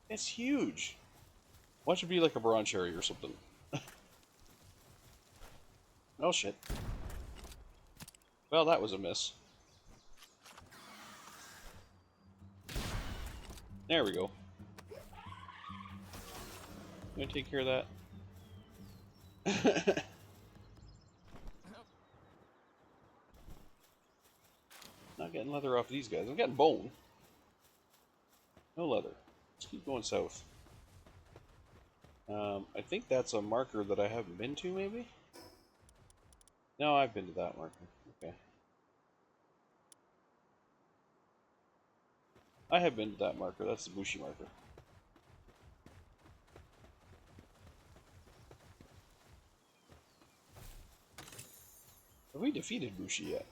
It's huge. Why should it be like a bronze cherry or something? Oh shit. Well, that was a miss. There we go. I'm gonna take care of that. Not getting leather off these guys. I'm getting bone. No leather. Let's keep going south. I think that's a marker that I haven't been to, maybe? No, I've been to that marker. Okay. I have been to that marker. That's the Bushi marker. Have we defeated Bushi yet?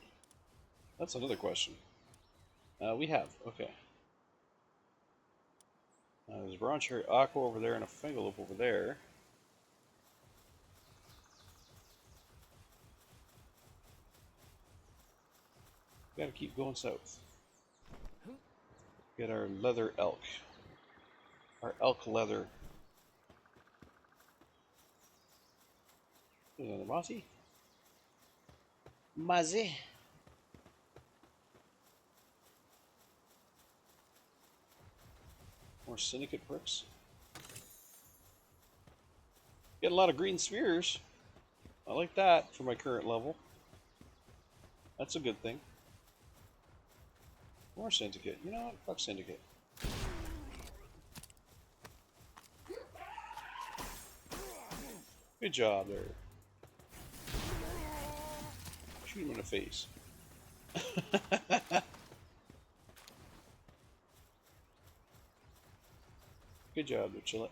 That's another question. We have. Okay. There's a bronze cherry aqua over there and a fangalope over there. Gotta keep going south. Get our leather elk. Our elk leather. Is that a Mozzie? Mozzie. More syndicate bricks. Get a lot of green spheres. I like that for my current level. That's a good thing. More syndicate. You know what? Fuck syndicate. Good job there. Shoot him in the face. Good job there, Chillet.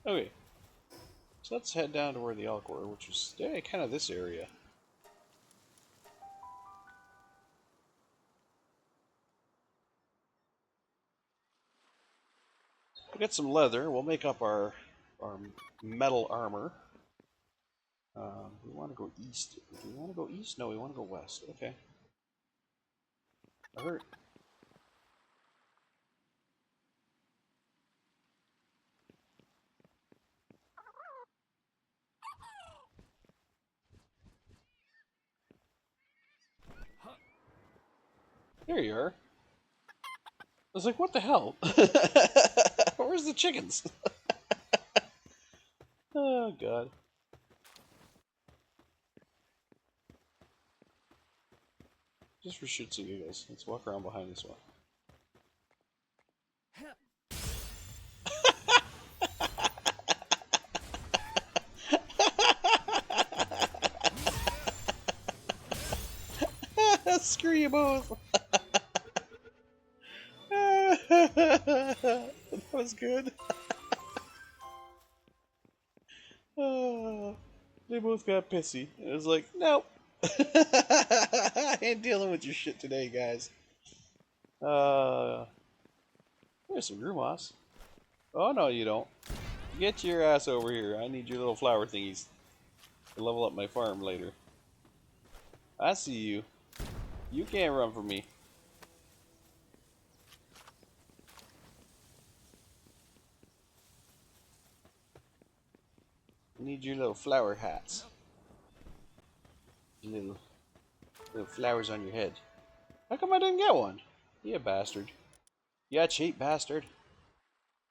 Okay. So let's head down to where the elk were, which is kind of this area. We'll get some leather. We'll make up our metal armor. We want to go east. Do we want to go east? No, we want to go west. Okay. I heard. There you are. I was like, what the hell? Where's the chickens? Oh, God. Just for shits and giggles. Let's walk around behind this one. Screw you both. That was good. They both got pissy. It was like, nope. I ain't dealing with your shit today, guys. There's some Grumas. Oh, no, you don't. Get your ass over here. I need your little flower thingies to level up my farm later. I see you. You can't run from me. I need your little flower hats. Little flowers on your head. How come I didn't get one? You bastard. Yeah, cheap bastard.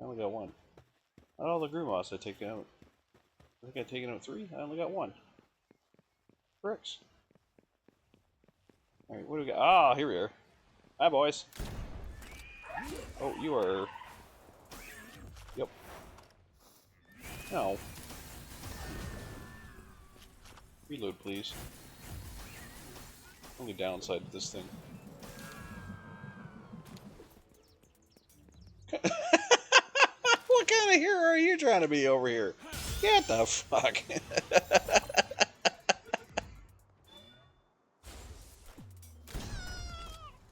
I only got one. Not all the Grumas I taken out. I think I've taken out 3. I only got 1. Bricks. Alright, what do we got? Ah, here we are. Hi, boys. Oh, you are... Yep. No. Reload, please. Only downside to this thing. What kind of hero are you trying to be over here? Get the fuck.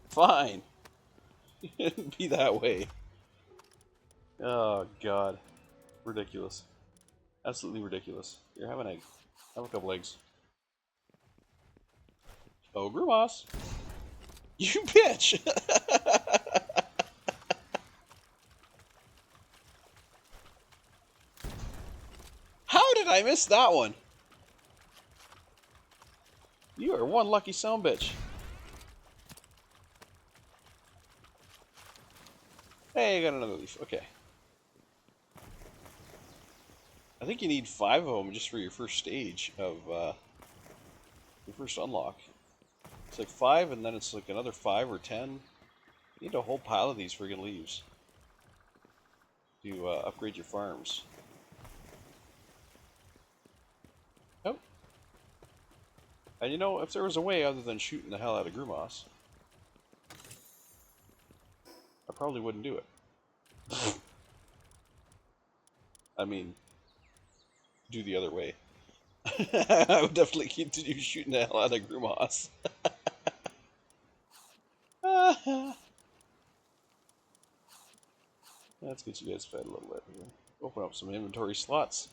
Fine. Be that way. Oh, God. Ridiculous. Absolutely ridiculous. Here, have an egg. Have a couple eggs. Oh, Grumas. You bitch! How did I miss that one? You are one lucky son bitch. Hey, I got another leaf. Okay. I think you need 5 of them just for your first stage of your first unlock. It's like 5, and then it's like another 5 or 10. You need a whole pile of these friggin' leaves to upgrade your farms. Oh. And you know, if there was a way other than shooting the hell out of Grumas, I probably wouldn't do it. I mean, do the other way. I would definitely continue shooting the hell out of Grumas. Let's get you guys fed a little bit here. Open up some inventory slots.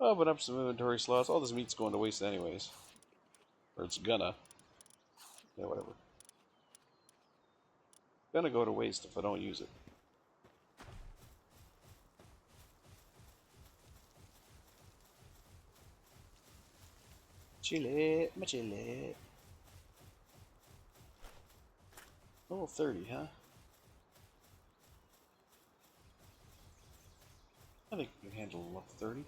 Open up some inventory slots. All this meat's going to waste anyways. Or it's gonna. Yeah, whatever. Gonna go to waste if I don't use it. Chile, my chile. Level 30, huh? I think we can handle level 30.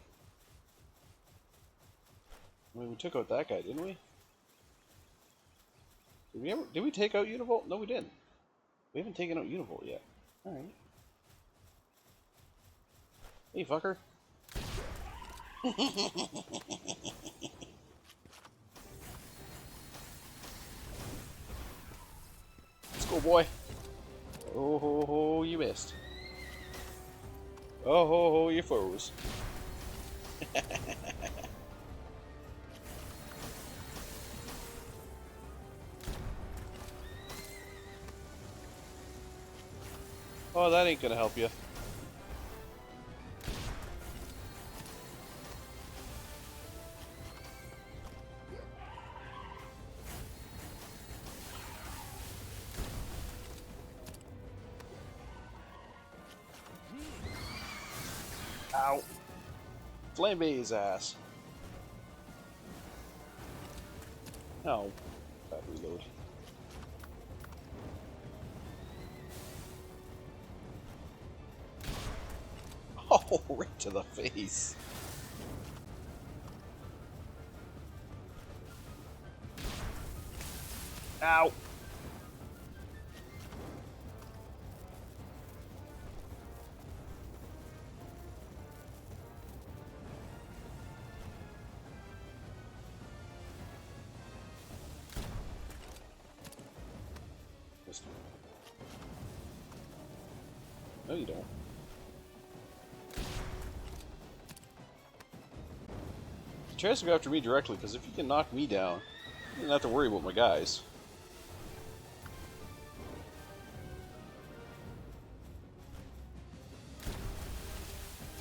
I mean, we took out that guy, didn't we? Did we take out Univolt? No, we didn't. We haven't taken out Univolt yet. Alright. Hey, fucker. Let's go, boy. Oh ho ho, you missed. Oh ho ho, you froze. Oh, that ain't gonna help you. Ow. Flambe's ass. No. Bad reload. Oh, right to the face. Ow. No, you don't. Try to go after me directly, because if you can knock me down, you don't have to worry about my guys.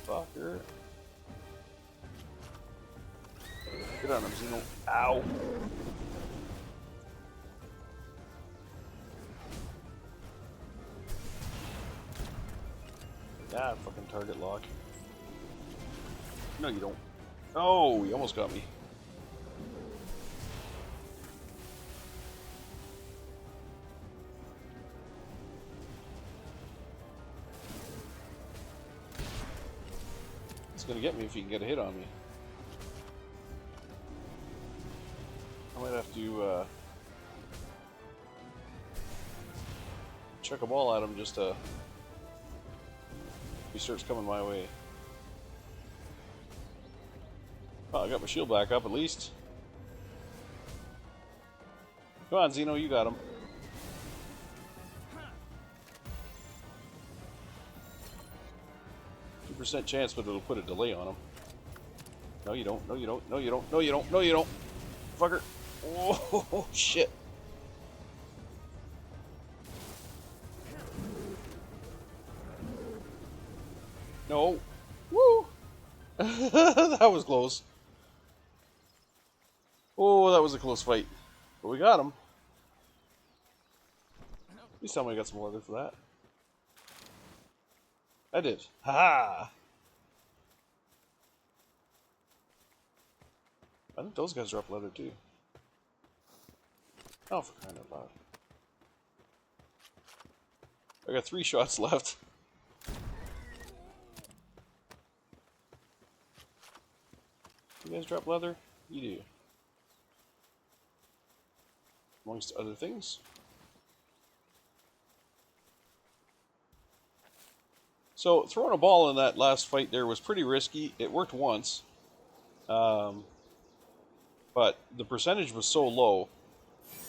Fucker. Get on him, Xeno. Ow. Ah, fucking target lock. No, you don't. Oh, you almost got me. It's gonna get me if you can get a hit on me. I might have to chuck a ball at him just to... if he starts coming my way. Oh, I got my shield back up at least. Come on, Xeno, you got him. % chance, but it'll put a delay on him. No, you don't. No, you don't. No, you don't. No, you don't. No, you don't. Fucker. Oh, shit. No. Woo! That was close. Oh, that was a close fight. But we got him. Please tell me I got some leather for that. I did. Ha! I think those guys drop leather too. Oh, for crying out loud. I got 3 shots left. You guys drop leather? You do. Amongst other things. So, throwing a ball in that last fight there was pretty risky. It worked once. But the percentage was so low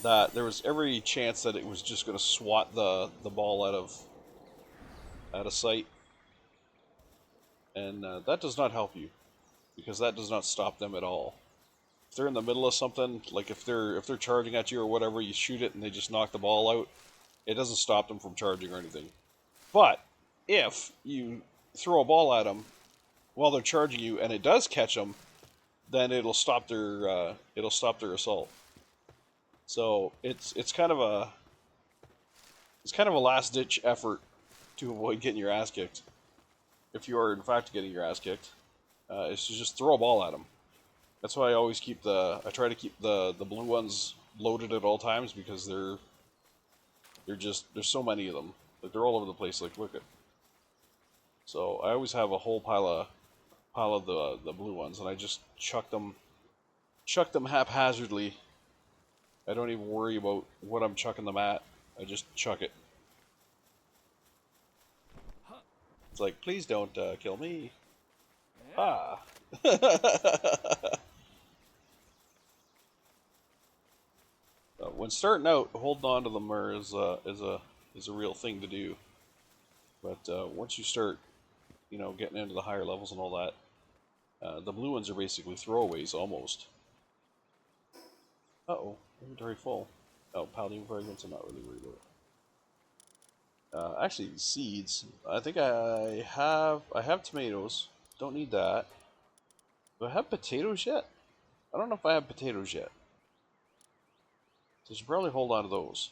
that there was every chance that it was just going to swat the ball out of sight. And that does not help you, because that does not stop them at all. If they're in the middle of something, like if they're charging at you or whatever, you shoot it and they just knock the ball out, it doesn't stop them from charging or anything. But if you throw a ball at them while they're charging you and it does catch them, then it'll stop their assault. So it's kind of a last ditch effort to avoid getting your ass kicked. If you are in fact getting your ass kicked, is to just throw a ball at them. That's why I always I try to keep the blue ones loaded at all times, because they're there's so many of them. Like they're all over the place. Like look at. So I always have a whole pile of the blue ones, and I just chuck them haphazardly. I don't even worry about what I'm chucking them at. I just chuck it. It's like, please don't kill me. Ah. When starting out, holding on to them is a real thing to do. But once you start, getting into the higher levels and all that, the blue ones are basically throwaways almost. Uh-oh, inventory full. Oh, paladin fragments, I'm not really worried about it. Actually, seeds. I think I have tomatoes. Don't need that. Do I have potatoes yet? I don't know if I have potatoes yet. So I should probably hold on to those.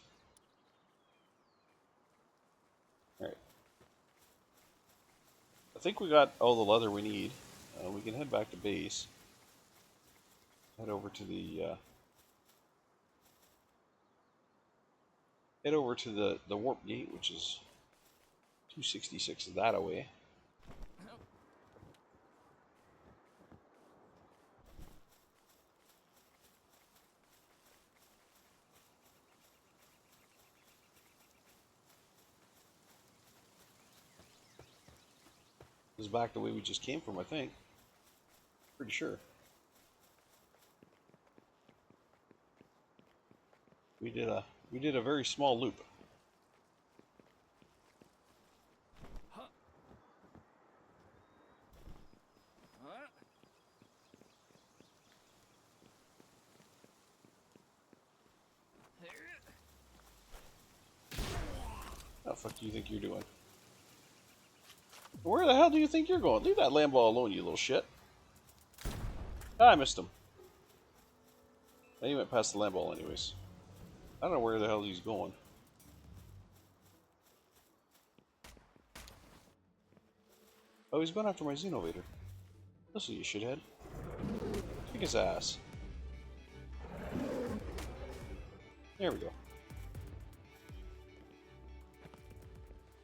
Alright. I think we got all the leather we need. We can head back to base. Head over to the warp gate, which is 266 that away. This is back the way we just came from, I think. Pretty sure. We did a very small loop. What the fuck do you think you're doing? Where the hell do you think you're going? Leave that Lambo alone, you little shit. Ah, I missed him. He went past the Lambo anyways. I don't know where the hell he's going. Oh, he's going after my Xenovator. Listen, you shithead. Kick his ass. There we go.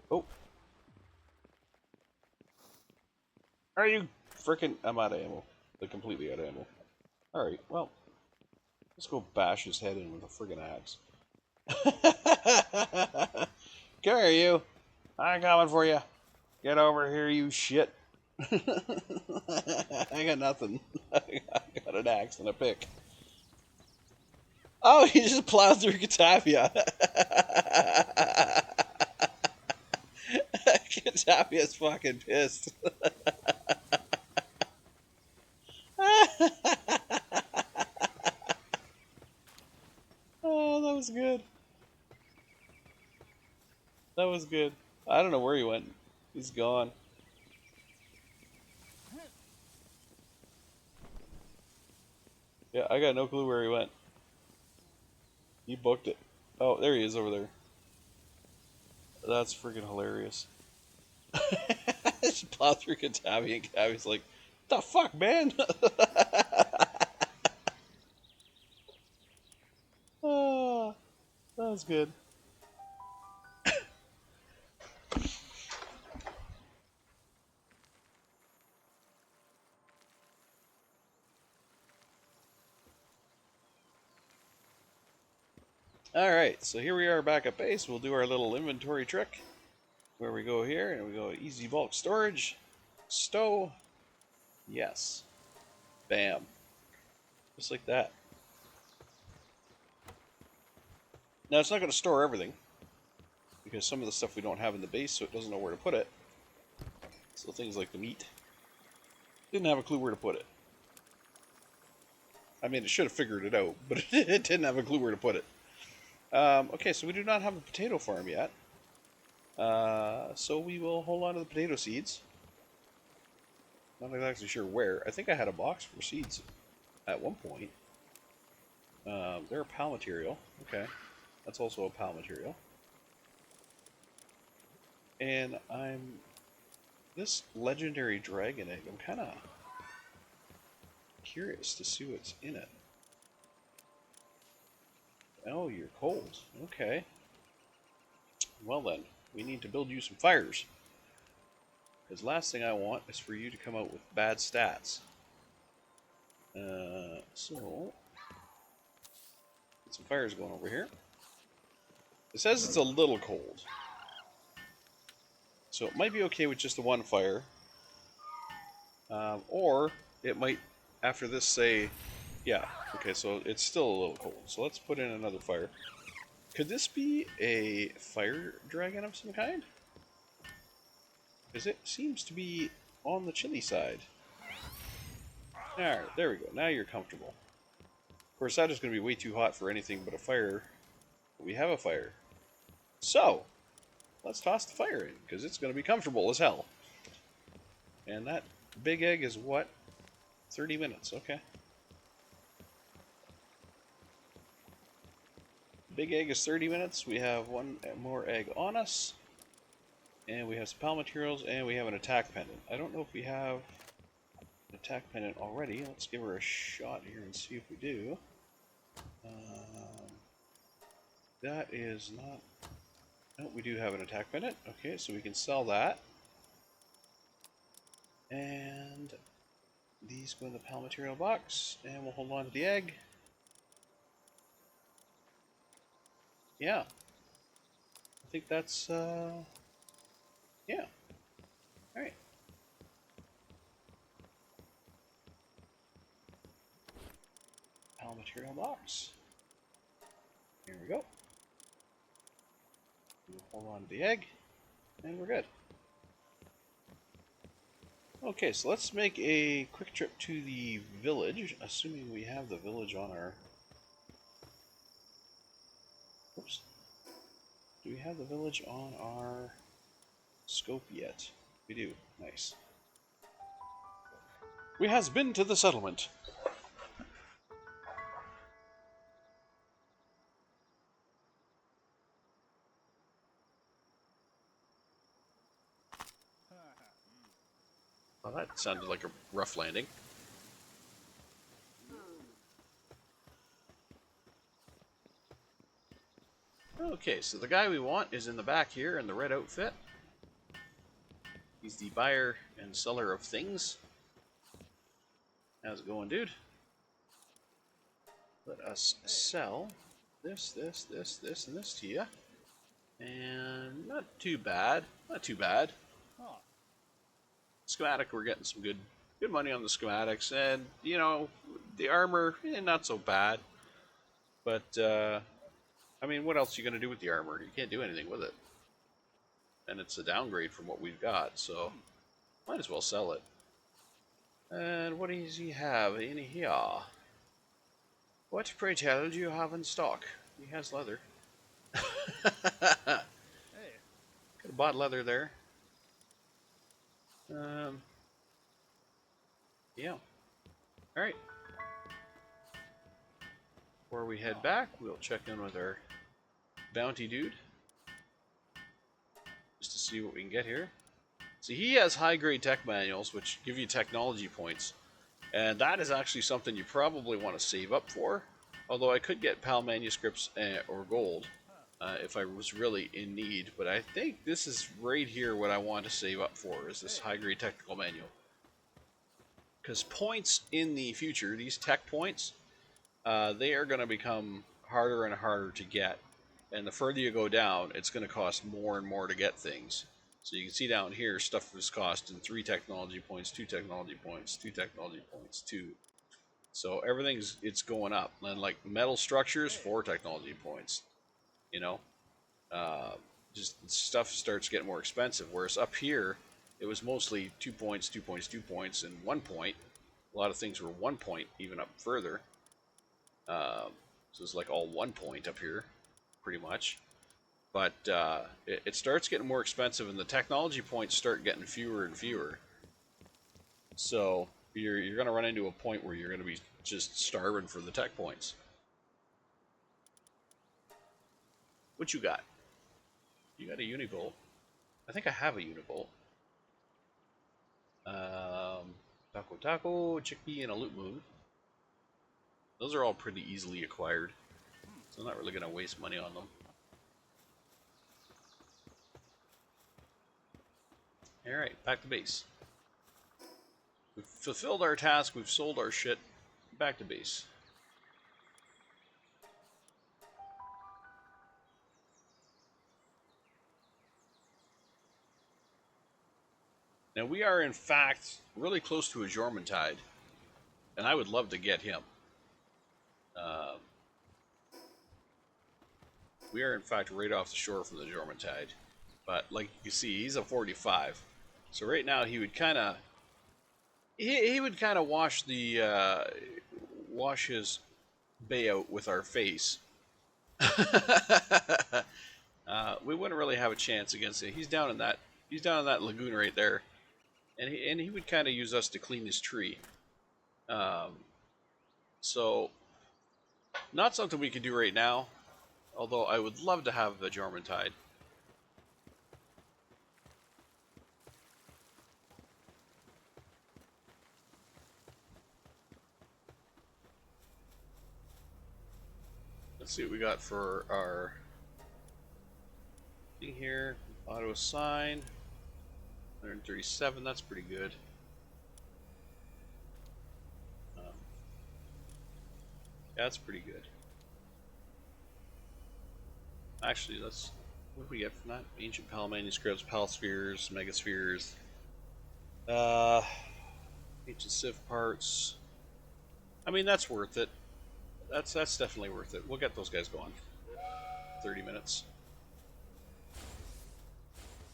Oh. Are you frickin'... I'm out of ammo. Like, completely out of ammo. Alright, well. Let's go bash his head in with a friggin' axe. Come here, you. I'm coming for you. Get over here, you shit. I got nothing. I got an axe and a pick. Oh, he just plowed through Catavia. Catavia's fucking pissed. Oh, that was good. That was good. I don't know where he went. He's gone. Yeah, I got no clue where he went. He booked it. Oh, there he is over there. That's freaking hilarious. Just plow through Catavia and Catavia's like, what the fuck, man? Oh, that was good. Alright, so here we are back at base. We'll do our little inventory trick. Where we go here, and we go easy bulk storage. Stow. Yes. Bam. Just like that. Now it's not going to store everything. Because some of the stuff we don't have in the base, so it doesn't know where to put it. So things like the meat. Didn't have a clue where to put it. I mean, it should have figured it out, but it didn't have a clue where to put it. Okay, so we do not have a potato farm yet. So we will hold on to the potato seeds. Not exactly sure where. I think I had a box for seeds at one point. They're a PAL material. Okay, that's also a PAL material. And this legendary dragon egg, I'm kind of curious to see what's in it. Oh, you're cold. Okay. Well then, we need to build you some fires. Because last thing I want is for you to come out with bad stats. So, get some fires going over here. It says it's a little cold. So it might be okay with just the one fire. Or it might, after this, say, yeah, okay, so it's still a little cold. So let's put in another fire. Could this be a fire dragon of some kind? Because it seems to be on the chilly side. Alright, there we go. Now you're comfortable. Of course, that is going to be way too hot for anything but a fire. But we have a fire. So, let's toss the fire in, because it's going to be comfortable as hell. And that big egg is what? 30 minutes, okay. Big egg is 30 minutes. We have one more egg on us. And we have some pal materials, and we have an attack pendant. I don't know if we have an attack pendant already. Let's give her a shot here and see if we do. That is not... No, we do have an attack pendant. Okay, so we can sell that. And these go in the pal material box, and we'll hold on to the egg. Yeah. I think that's, yeah. Alright. Pal material box. Here we go. We'll hold on to the egg, and we're good. Okay, so let's make a quick trip to the village, assuming we have the village on our... Oops. Do we have the village on our scope yet? We do. Nice. We has been to the settlement. Well, that sounded like a rough landing. Okay, so the guy we want is in the back here in the red outfit. He's the buyer and seller of things. How's it going, dude? Let us sell this, this, this, this, and this to you. And not too bad. Not too bad. Schematic, we're getting some good money on the schematics. And, you know, the armor, not so bad. But, I mean, what else are you going to do with the armor? You can't do anything with it. And it's a downgrade from what we've got, so might as well sell it. And what does he have in here? What, pray tell, do you have in stock? He has leather. Hey. Could have bought leather there. Yeah. Alright. Before we head back, we'll check in with our bounty dude. Just to see what we can get here. See, he has high-grade tech manuals, which give you technology points. And that is actually something you probably want to save up for. Although I could get PAL manuscripts or gold if I was really in need. But I think this is right here what I want to save up for, is this high-grade technical manual. Because points in the future, these tech points, they are going to become harder and harder to get. And the further you go down, it's going to cost more and more to get things. So you can see down here, stuff was costing 3 technology points, 2 technology points, 2 technology points, 2. So it's going up. And like metal structures, 4 technology points. You know, just stuff starts getting more expensive. Whereas up here, it was mostly 2 points, 2 points, 2 points, and 1 point. A lot of things were 1 point, even up further. So it's like all 1 point up here, pretty much. But it starts getting more expensive, and the technology points start getting fewer and fewer. So you're going to run into a point where you're going to be just starving for the tech points. What you got? You got a Unibolt. I think I have a Unibolt. Taco Taco, Chickpea, and a Loot Moon. Those are all pretty easily acquired. So I'm not really going to waste money on them. Alright, back to base. We've fulfilled our task, we've sold our shit. Back to base. Now we are in fact really close to a Jormuntide, and I would love to get him. We are in fact right off the shore from the Jormuntide, but like you see, he's a 45. So right now he would kind of he would kind of wash his bay out with our face. We wouldn't really have a chance against it. He's down in that lagoon right there, and he would kind of use us to clean his tree. So not something we could do right now, although I would love to have the Jormuntide. Let's see what we got for our thing here. Auto assign 137. That's pretty good. Yeah, that's pretty good. Actually, what do we get from that? Ancient Pal manuscripts, Pal spheres, megaspheres, ancient Civ parts. I mean, that's worth it. That's definitely worth it. We'll get those guys going. 30 minutes.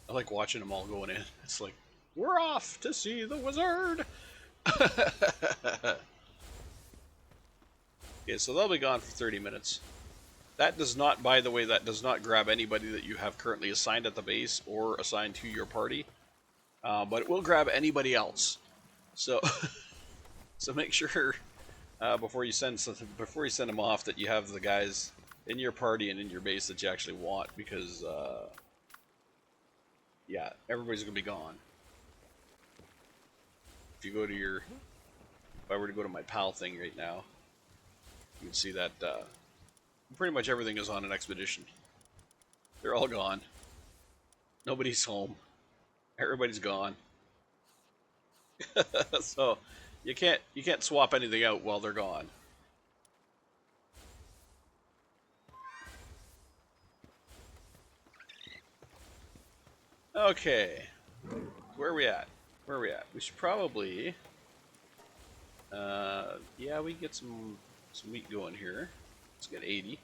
I like watching them all going in. It's like, we're off to see the wizard! Okay, so they'll be gone for 30 minutes. That does not, by the way, that does not grab anybody that you have currently assigned at the base or assigned to your party. But it will grab anybody else. So, so make sure before you send them off that you have the guys in your party and in your base that you actually want, because yeah, everybody's gonna be gone. If you go to if I were to go to my pal thing right now, you can see that pretty much everything is on an expedition. They're all gone. Nobody's home. Everybody's gone. So you can't swap anything out while they're gone. Okay, where are we at? We should probably, yeah, we can get some wheat going here. Let's get 80.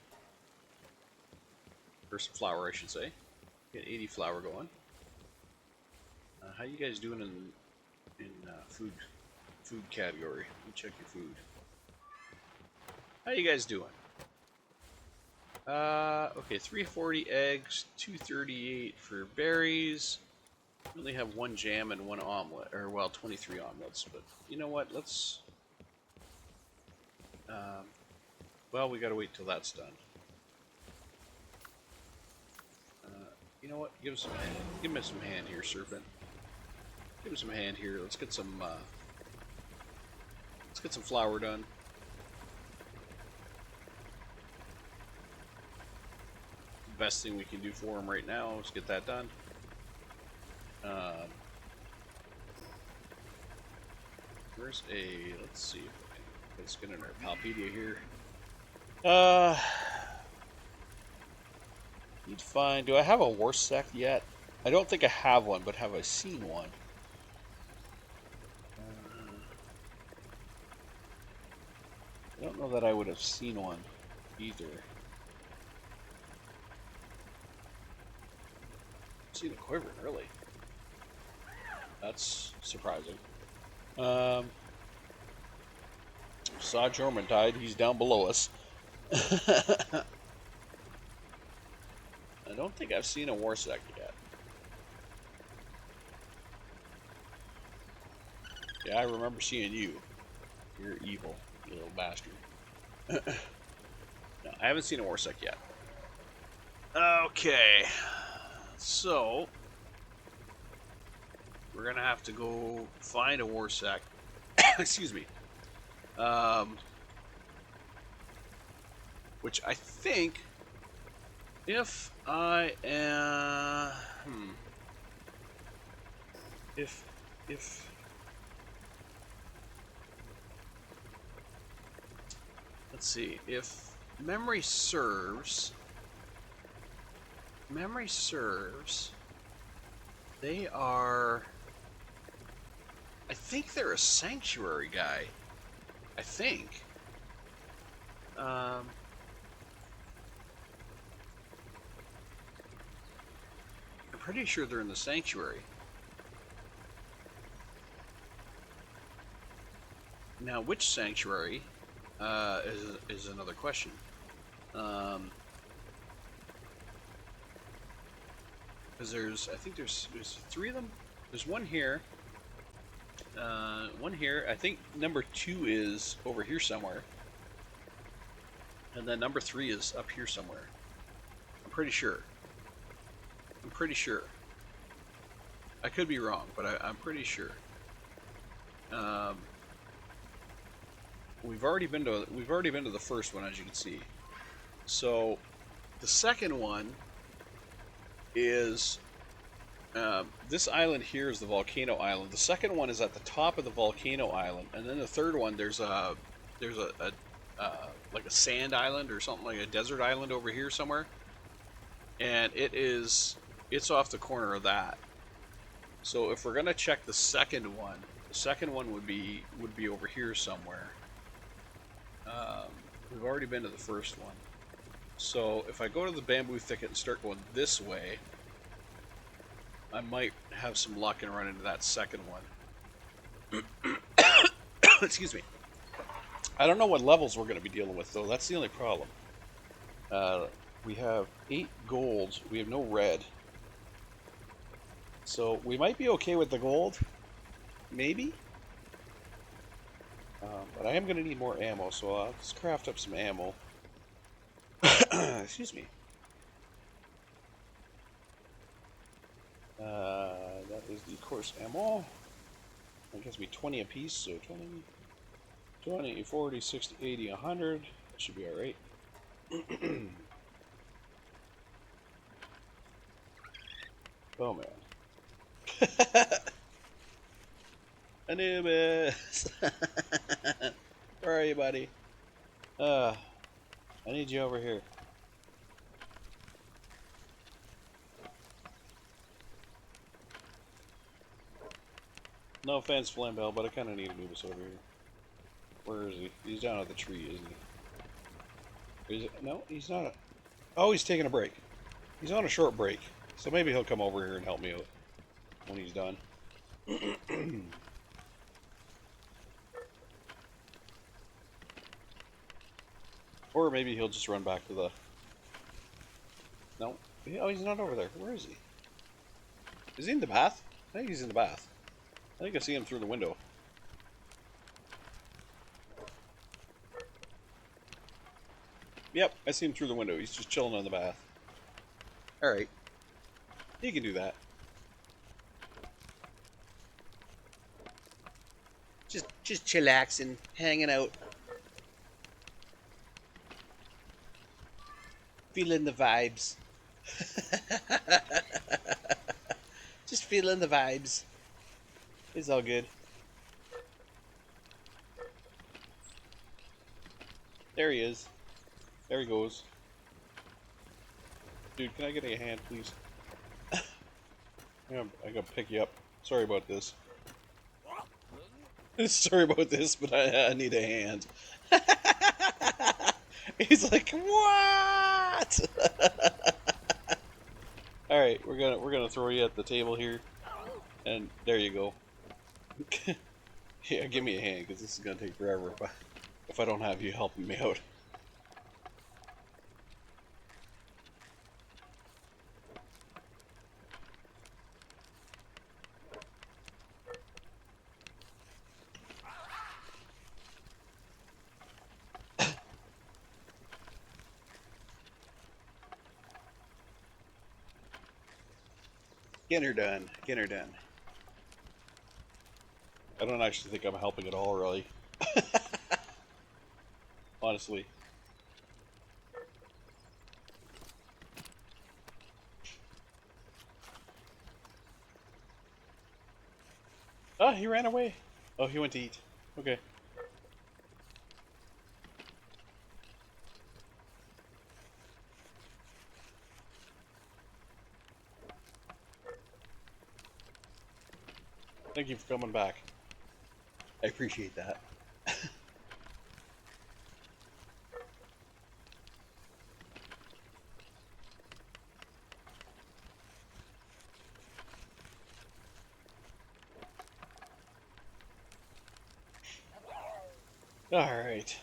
Or some flour, I should say. Get 80 flour going. How you guys doing in food category? Let me check your food. How you guys doing? Okay, 340 eggs, 238 for berries. We only have one jam and one omelet, or well, 23 omelets. But you know what? Let's. Well, we gotta wait till that's done. You know what? Give me some hand here, Serpent. Give me some hand here. Let's get some flour done. The best thing we can do for him right now is get that done. Let's see if let's get in our Palpedia here. Need to find. Do I have a war sect yet? I don't think I have one, but have I seen one? I don't know that I would have seen one either. I've seen a Quiver, really. That's surprising. Saw Jormuntide. He's down below us. I don't think I've seen a war sect yet. Yeah, I remember seeing you. You're evil, you little bastard. No, I haven't seen a war sect yet. Okay, so we're gonna have to go find a war sect. Excuse me. Which I think, if I am, if let's see, if memory serves, they are, I think they're a sanctuary guy. I think. I'm pretty sure they're in the sanctuary. Now, which sanctuary is another question. Because I think there's 3 of them. There's one here. One here. I think number 2 is over here somewhere. And then number 3 is up here somewhere. I'm pretty sure. I could be wrong, but I'm pretty sure. We've already been to the first one, as you can see. So the second one is this island here is the volcano island. The second one is at the top of the volcano island, and then the third one there's a like a sand island or something, like a desert island over here somewhere, and it's off the corner of that. So if we're gonna check the second one would be over here somewhere. We've already been to the first one. So if I go to the bamboo thicket and start going this way, I might have some luck and run into that second one. Excuse me. I don't know what levels we're going to be dealing with, though. That's the only problem. We have 8 gold. We have no red. So we might be okay with the gold. Maybe. But I am going to need more ammo, so I'll just craft up some ammo. Excuse me. That is the course ammo. That gives me 20 apiece, so 20, 40, 60, 80, 100. That should be alright. Oh man. Anubis! Where are you, buddy? I need you over here. No offense, Flambell, but I kind of need Anubis over here. Where is he? He's down at the tree, isn't he? No, he's not. Oh, he's taking a break. He's on a short break. So maybe he'll come over here and help me out when he's done. Or maybe he'll just run back to the... No. Oh, he's not over there. Where is he? Is he in the bath? I think he's in the bath. I think I see him through the window. Yep, I see him through the window. He's just chilling in the bath. Alright. He can do that. Just chillaxing, hanging out. Feeling the vibes. Just feeling the vibes. It's all good. There he is. There he goes. Dude, can I get a hand, please? I gotta pick you up. Sorry about this. Sorry about this, but I need a hand. He's like, what? All right, we're gonna throw you at the table here, and there you go. Yeah, give me a hand, because this is gonna take forever if I don't have you helping me out. Get her done. Get her done. I don't actually think I'm helping at all, really. Honestly. Ah, he ran away. Oh, he went to eat. Okay. Thank you for coming back. I appreciate that. Alright.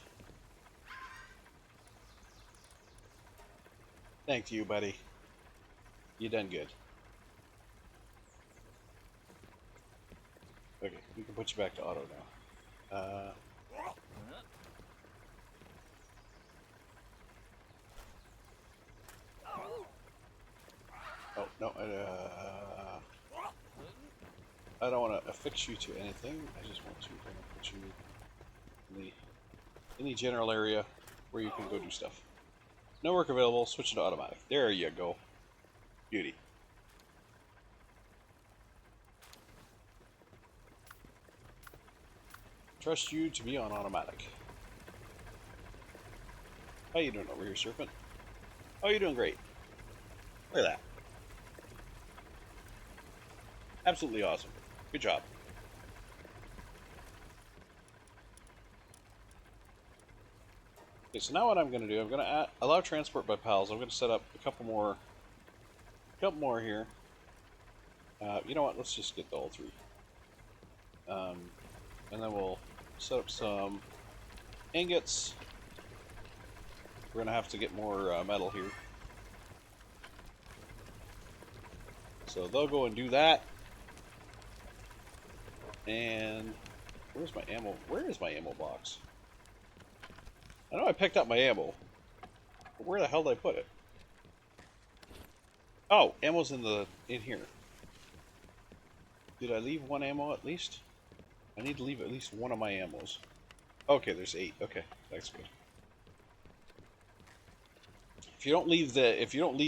Thank you, buddy. You done good. Okay, we can put you back to auto now. Oh, no, I don't want to affix you to anything. I just want to kind of put you in the general area where you can go do stuff. No work available, switch to automatic. There you go. Beauty. Trust you to be on automatic. How you doing over here, Serpent? Oh, you're doing great. Look at that. Absolutely awesome. Good job. Okay, so now what I'm going to do, I'm going to allow transport by pals. I'm going to set up a couple more here. You know what? Let's just get the all three. And then we'll set up some ingots. We're going to have to get more metal here. So they'll go and do that. And where's my ammo? Where is my ammo box? I know I picked up my ammo, but where the hell did I put it? Oh, ammo's in here. Did I leave one ammo at least? I need to leave at least one of my ammos. Okay, there's 8. Okay, that's good. If you don't leave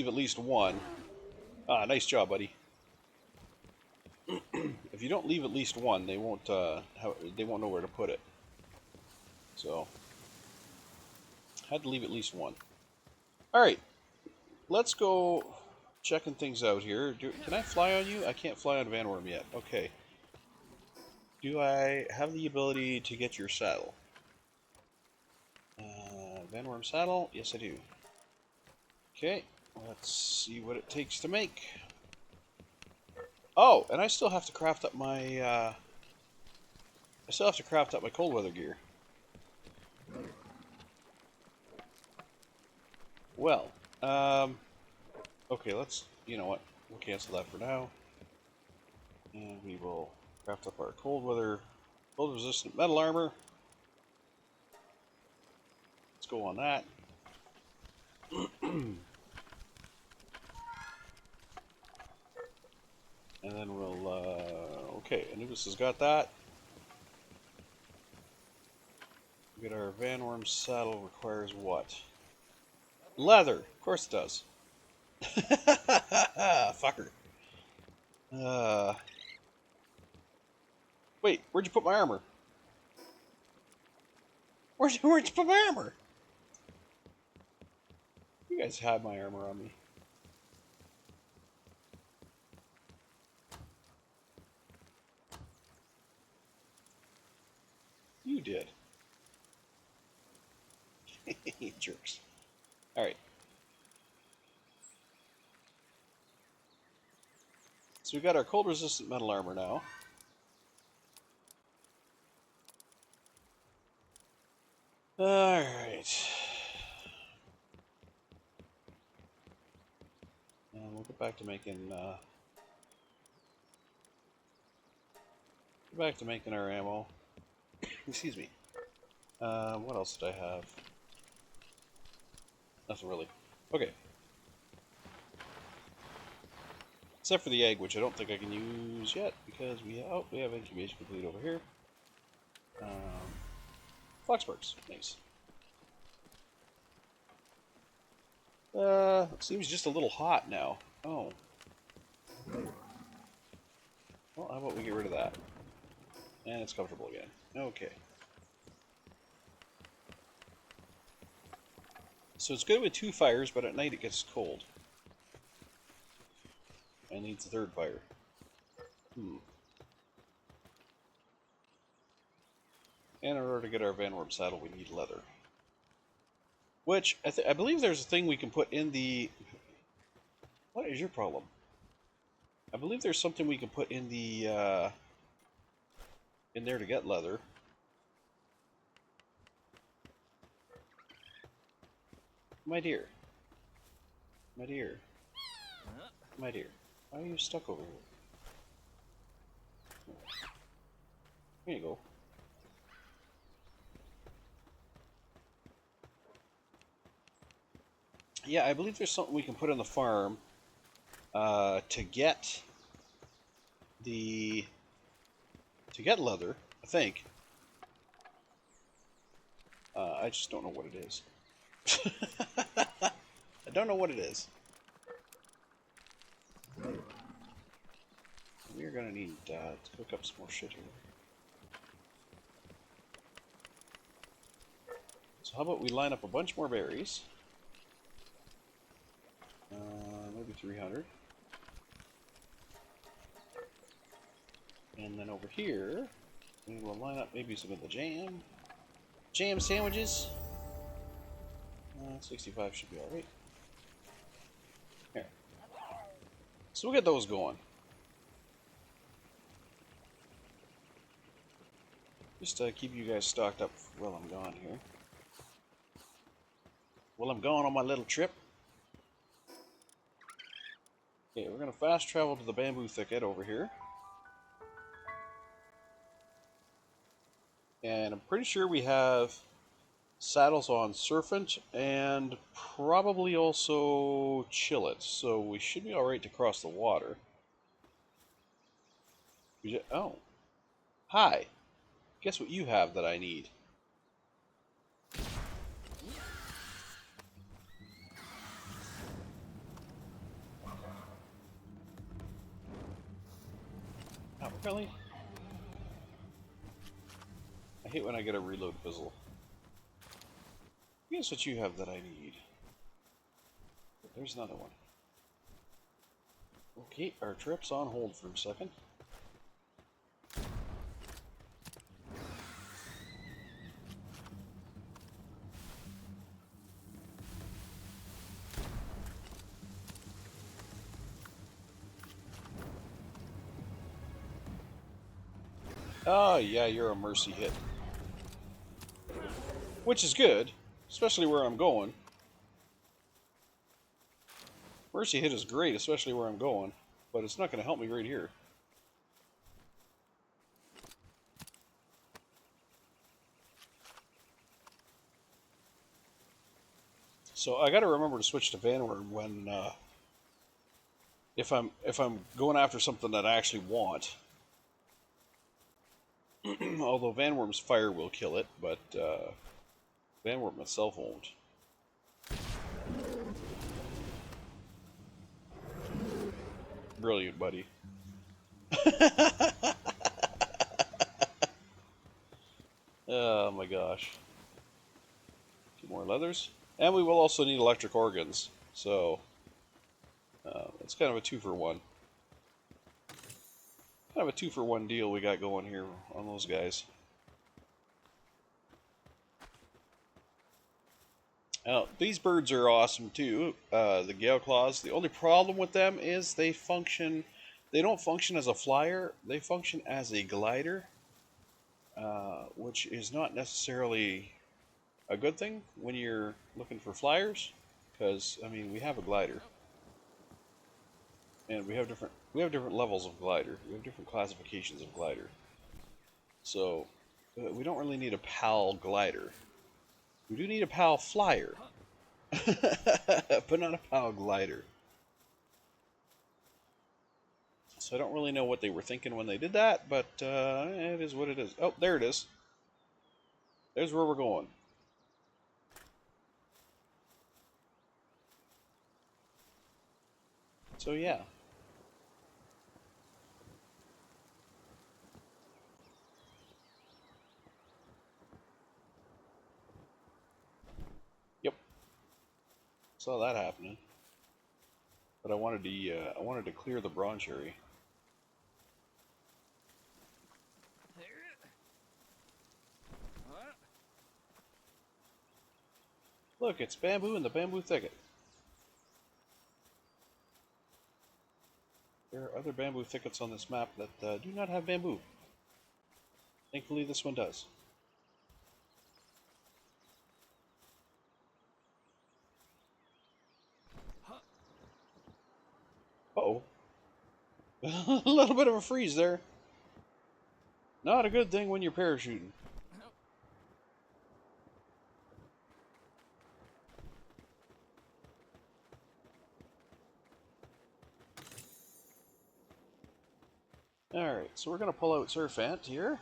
at least one, nice job, buddy. If you don't leave at least one, they won't know where to put it. So, had to leave at least one. All right, let's go checking things out here. Can I fly on you? I can't fly on Vanworm yet. Okay. Do I have the ability to get your saddle? Vanworm saddle? Yes, I do. Okay, let's see what it takes to make. Oh, and I still have to craft up my cold weather gear. Well, okay, you know what, we'll cancel that for now. And we will craft up our cold resistant metal armor. Let's go on that. And then we'll, okay, Anubis has got that. Get our Vanworm saddle requires what? Leather! Of course it does. Fucker. Wait, where'd you put my armor? Where'd you put my armor? You guys had my armor on me. You did. Jerks. Alright. So we got our cold resistant metal armor now. Alright. And we'll get back to making our ammo. Excuse me. What else did I have? Nothing really. Okay. Except for the egg, which I don't think I can use yet, because we have incubation complete over here. Foxburgs, nice. It seems just a little hot now. Oh. Well, how about we get rid of that? And it's comfortable again. Okay. So it's good with 2 fires, but at night it gets cold. I need the 3rd fire. And in order to get our Van Warp saddle, we need leather. Which, I believe there's a thing we can put in the... What is your problem? I believe there's something we can put in the, in there to get leather. My dear. My dear. My dear. Why are you stuck over here? Here you go. Yeah, I believe there's something we can put on the farm to get leather, I think. I just don't know what it is. I don't know what it is. We're gonna need to hook up some more shit here. So how about we line up a bunch more berries? Maybe 300. And then over here, we will line up maybe some of the jam. Jam sandwiches. 65 should be alright. Here. So we'll get those going. Just to keep you guys stocked up while I'm gone here. While I'm going on my little trip. Okay, we're going to fast travel to the bamboo thicket over here. And I'm pretty sure we have saddles on Serpent and probably also Chillet. So we should be alright to cross the water. Oh. Hi. Guess what you have that I need? Oh, really? I hate when I get a reload fizzle. Guess what you have that I need? There's another one. Okay, our trip's on hold for a second. Oh, yeah, you're a mercy hit. Which is good, especially where I'm going. Mercy hit is great, especially where I'm going, but it's not going to help me right here. So I got to remember to switch to Vanward when, if I'm going after something that I actually want. Although Vanworm's fire will kill it, but Vanworm itself won't. Brilliant, buddy. Oh my gosh. 2 more leathers. And we will also need electric organs, so it's kind of a 2-for-1. Kind of a 2-for-1 deal we got going here on those guys. Now, these birds are awesome too, the Gale Claws. The only problem with them is they don't function as a flyer, they function as a glider, which is not necessarily a good thing when you're looking for flyers, because, I mean, we have a glider. And we have different levels of glider. We have different classifications of glider. So, we don't really need a PAL glider. We do need a PAL flyer. But not a PAL glider. So I don't really know what they were thinking when they did that, but it is what it is. Oh, there it is. There's where we're going. So yeah. Saw that happening. But I wanted to clear the bronze cherry. Look, it's bamboo in the bamboo thicket. There are other bamboo thickets on this map that do not have bamboo. Thankfully, this one does. Uh-oh. A little bit of a freeze there. Not a good thing when you're parachuting. Alright, so we're going to pull out Surf Ant here.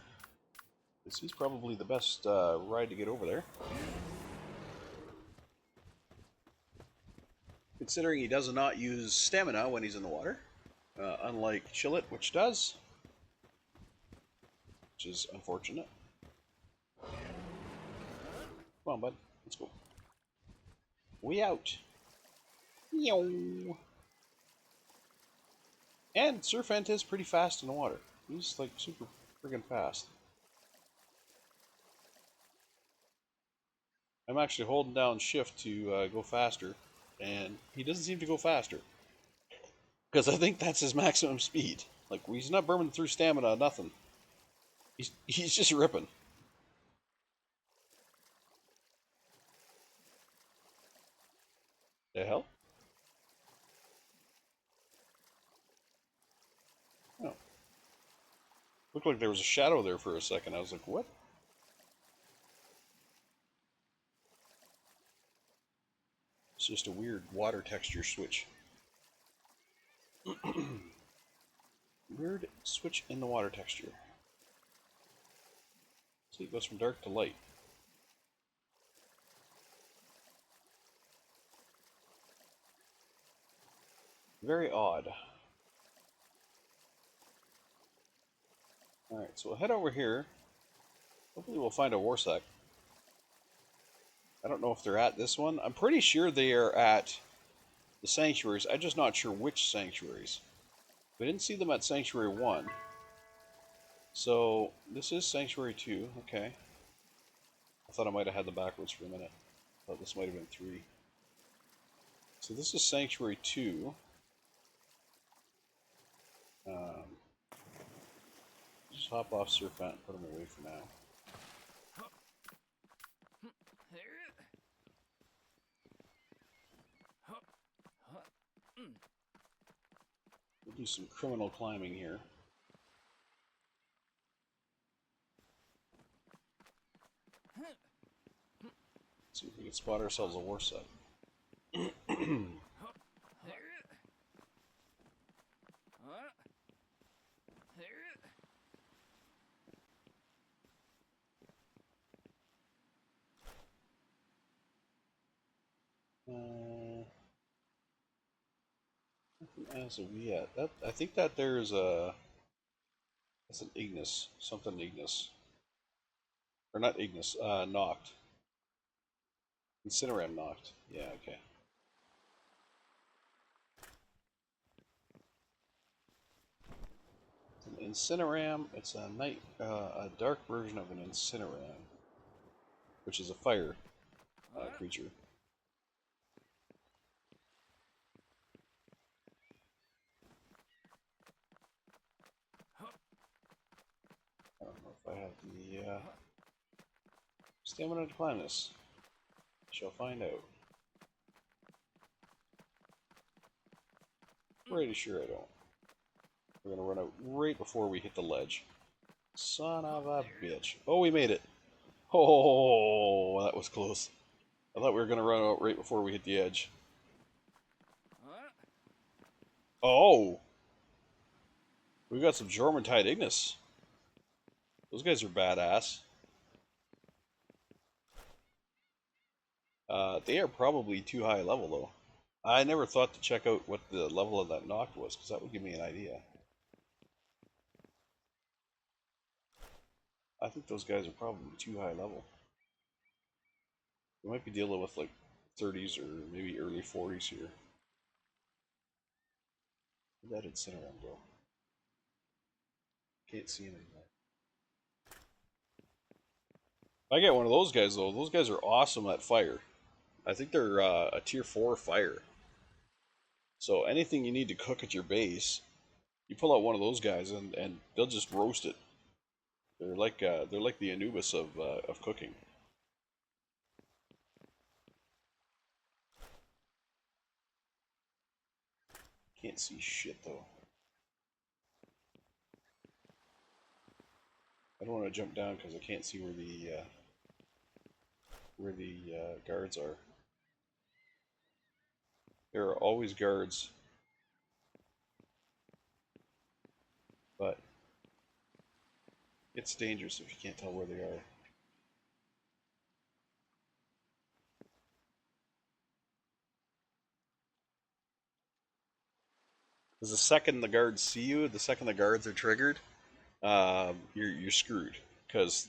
Because he's probably the best ride to get over there. Considering he does not use stamina when he's in the water. Unlike Chillet, which does. Which is unfortunate. Come on, bud. Let's go. We out. Meow. And Surf Ant is pretty fast in the water. He's like super friggin' fast. I'm actually holding down shift to go faster, and he doesn't seem to go faster. Because I think that's his maximum speed. Like, he's not burning through stamina, nothing. He's just ripping. The hell? Oh. Looked like there was a shadow there for a second. I was like, what? It's just a weird water texture switch. Weird switch in the water texture. See, it goes from dark to light. Very odd. Alright, so we'll head over here. Hopefully we'll find a Warsack. I don't know if they're at this one. I'm pretty sure they are at the sanctuaries. I'm just not sure which sanctuaries. We didn't see them at Sanctuary 1. So, this is Sanctuary 2. Okay. I thought I might have had them backwards for a minute. I thought this might have been 3. So this is Sanctuary 2. Just hop off Surf Ant and put him away for now. We'll do some criminal climbing here. See if we can spot ourselves a Warsack. As of yet, I think that there's a that's an Ignis, something Ignis, or not Ignis, Noct. Incineram Noct. Yeah, okay. It's an Incineram. It's a a dark version of an Incineram, which is a fire creature. I don't know if I have the stamina to climb this. Shall find out. Pretty sure I don't. We're gonna run out right before we hit the ledge. Son of a bitch. Oh, we made it. Oh, that was close. I thought we were gonna run out right before we hit the edge. Oh! We got some Jormuntide Ignis. Those guys are badass. They are probably too high level, though. I never thought to check out what the level of that Noct was, because that would give me an idea. I think those guys are probably too high level. We might be dealing with, like, 30s or maybe early 40s here. Where'd that incinerate go? Can't see him anymore. If I get one of those guys though, those guys are awesome at fire. I think they're a tier 4 fire. So anything you need to cook at your base, you pull out one of those guys and they'll just roast it. They're like the Anubis of cooking. Can't see shit though. I don't want to jump down because I can't see where the guards are. There are always guards, but it's dangerous if you can't tell where they are. Because the second the guards see you, the second the guards are triggered, you're screwed. Because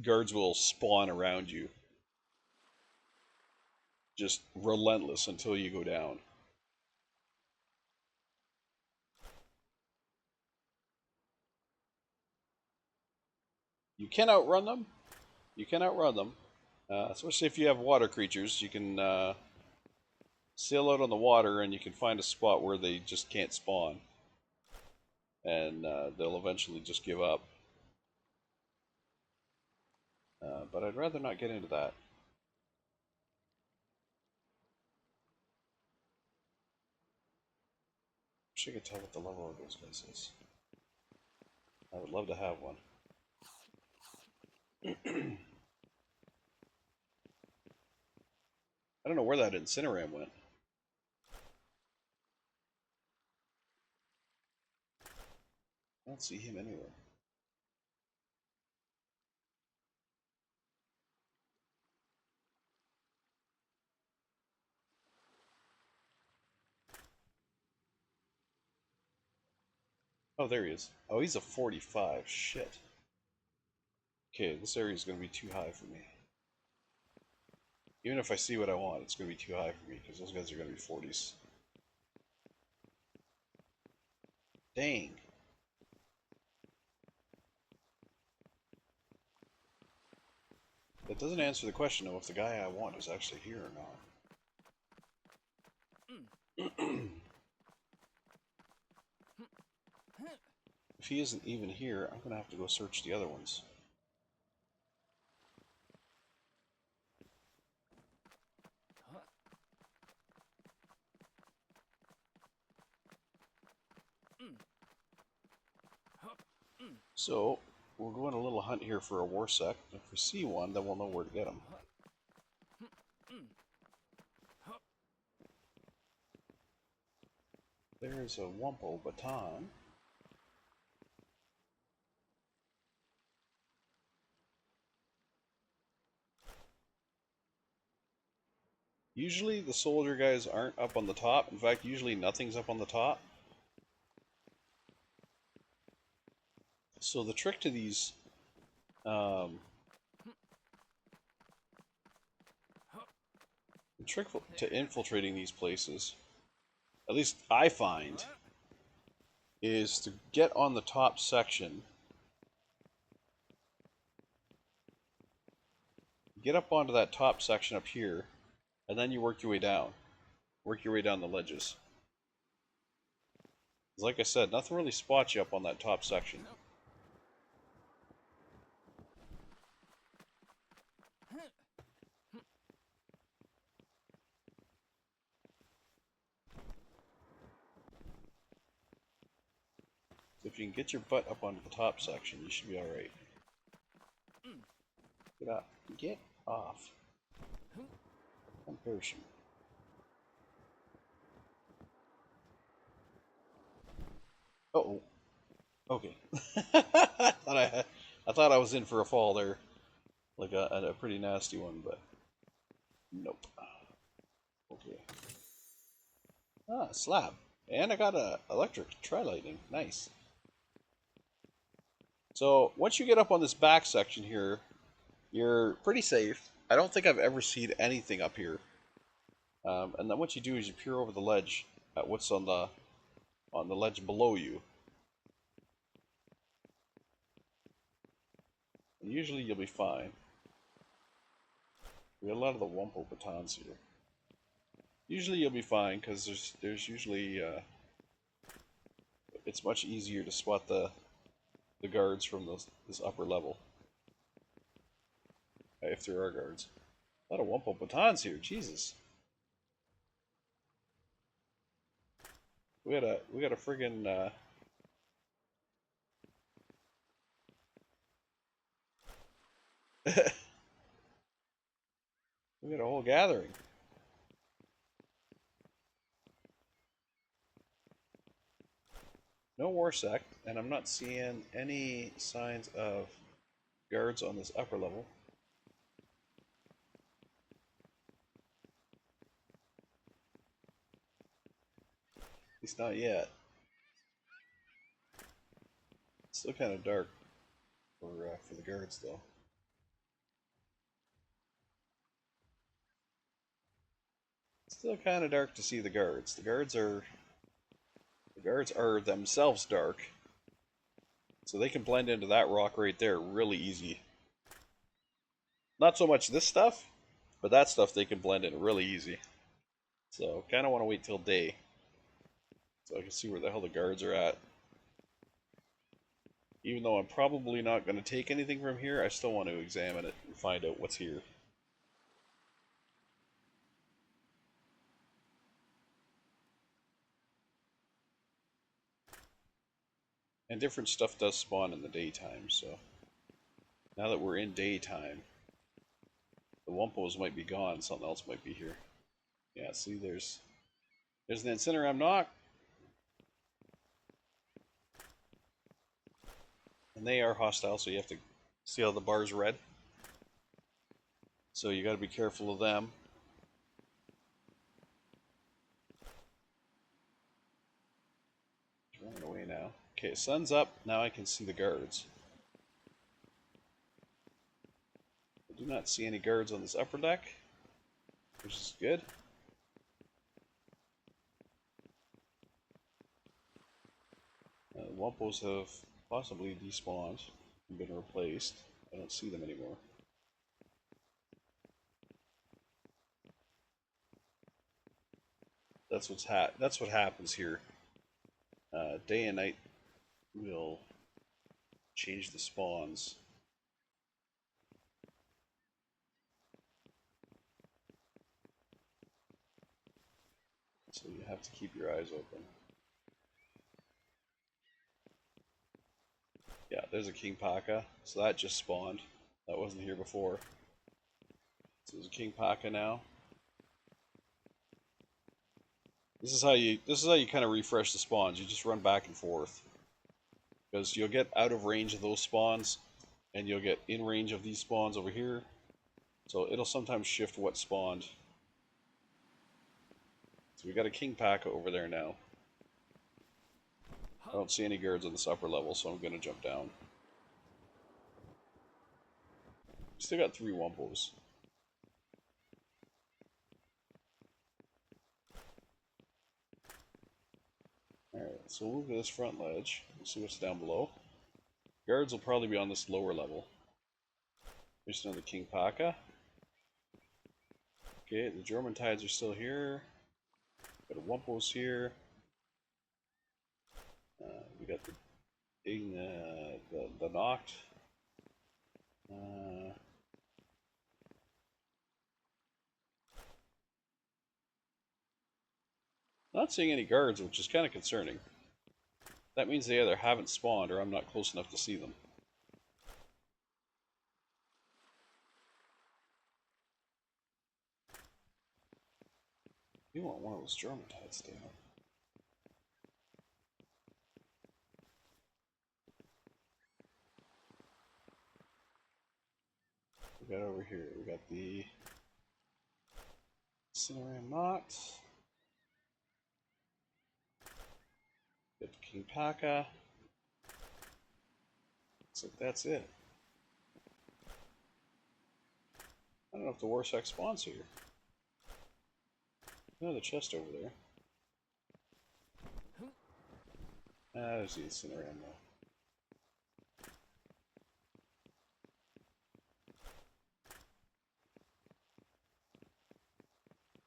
guards will spawn around you, just relentless until you go down. You can outrun them. You can outrun them, especially if you have water creatures. You can sail out on the water, and you can find a spot where they just can't spawn, and they'll eventually just give up. But I'd rather not get into that. Wish I could tell what the level of those guys is. I would love to have one. I don't know where that Incineram went. I don't see him anywhere. Oh, there he is. Oh, he's a 45. Shit. Okay, this area is going to be too high for me. Even if I see what I want, it's going to be too high for me because those guys are going to be 40s. Dang. That doesn't answer the question of if the guy I want is actually here or not. If he isn't even here, I'm going to have to go search the other ones. So, we'll go on a little hunt here for a Warsec. If we see one, then we'll know where to get him. There's a Wumpo baton. Usually the soldier guys aren't up on the top. In fact, usually nothing's up on the top. So the trick to these the trick to infiltrating these places, at least I find, is to get on the top section. Get up onto that top section up here, and then you work your way down. Work your way down the ledges. Like I said, nothing really spots you up on that top section. So if you can get your butt up onto the top section, you should be alright. Get up. Get off. I'm perishing. Uh-oh. Okay. I thought I was in for a fall there. Like a pretty nasty one, but nope. Okay. Ah, slab. And I got a electric tri-lightning. Nice. So once you get up on this back section here, you're pretty safe. I don't think I've ever seen anything up here. And then what you do is you peer over the ledge at what's on the ledge below you. And usually you'll be fine. We got a lot of the Wumpo batons here. Usually you'll be fine because there's usually it's much easier to spot the guards from this upper level. If there are guards. A lot of Wumpo batons here, Jesus. We got a friggin' we got a whole gathering. No war sect, and I'm not seeing any signs of guards on this upper level. At least not yet. It's still kind of dark for the guards, though. It's still kind of dark to see the guards. The guards are themselves dark, so they can blend into that rock right there really easy. Not so much this stuff, but that stuff they can blend in really easy. So kind of want to wait till day, so I can see where the hell the guards are at. Even though I'm probably not going to take anything from here, I still want to examine it and find out what's here. And different stuff does spawn in the daytime, so now that we're in daytime, the Wumpos might be gone, something else might be here. Yeah, see, there's an Incineram knock. And they are hostile, so you have to see how the bar's red. So you got to be careful of them. He's running away now. Okay, sun's up. Now I can see the guards. I do not see any guards on this upper deck, which is good. Wumpos have possibly despawned and been replaced. I don't see them anymore. That's what happens here. Day and night will change the spawns. So you have to keep your eyes open. Yeah, there's a King Paka. So that just spawned. That wasn't here before. So there's a King Paka now. This is how you kind of refresh the spawns. You just run back and forth. Because you'll get out of range of those spawns and you'll get in range of these spawns over here. So it'll sometimes shift what spawned. So we got a King Paka over there now. I don't see any guards on this upper level, so I'm gonna jump down. Still got 3 Wumpos. Alright, so we'll move to this front ledge. We'll see what's down below. Guards will probably be on this lower level. There's another King Paka. Okay, the German tides are still here. Got a Wumpos here. We got the knocked. Not seeing any guards, which is kind of concerning. That means they either haven't spawned or I'm not close enough to see them. You want one of those German tides down. We got over here, we got the Incineram Knot. Got the King Paka. Looks like that's it. I don't know if the Warsack spawns here. Another chest over there. There's the incineram though.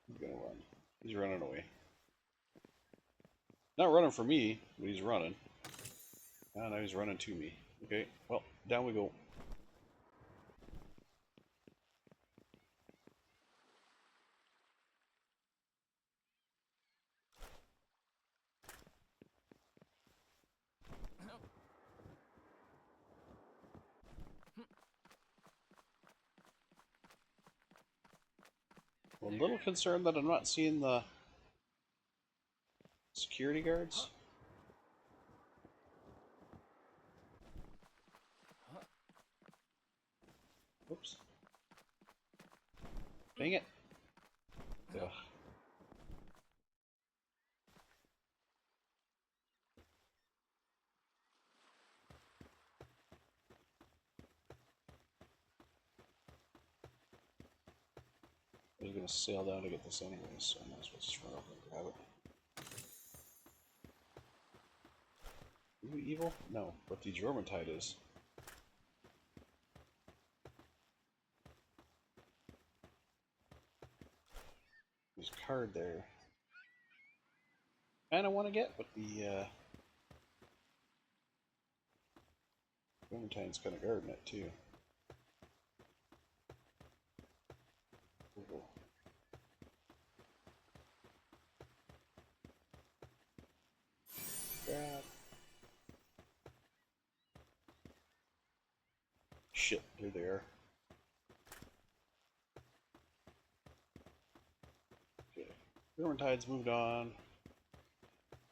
He's gonna run. He's running away. Not running for me, but he's running. Ah, now he's running to me. Okay, well, down we go. I'm a little concerned that I'm not seeing the security guards. Oops. Dang it. Ugh. I was gonna sail down to get this anyway, so I might as well just run over and grab it. Are you evil? No, but the Jormuntide is. There's a card there. And I want to get, but the Jormuntide's kind of guarding it too. Ooh. Grab. Shit, here they are. Okay. Jormuntide's moved on.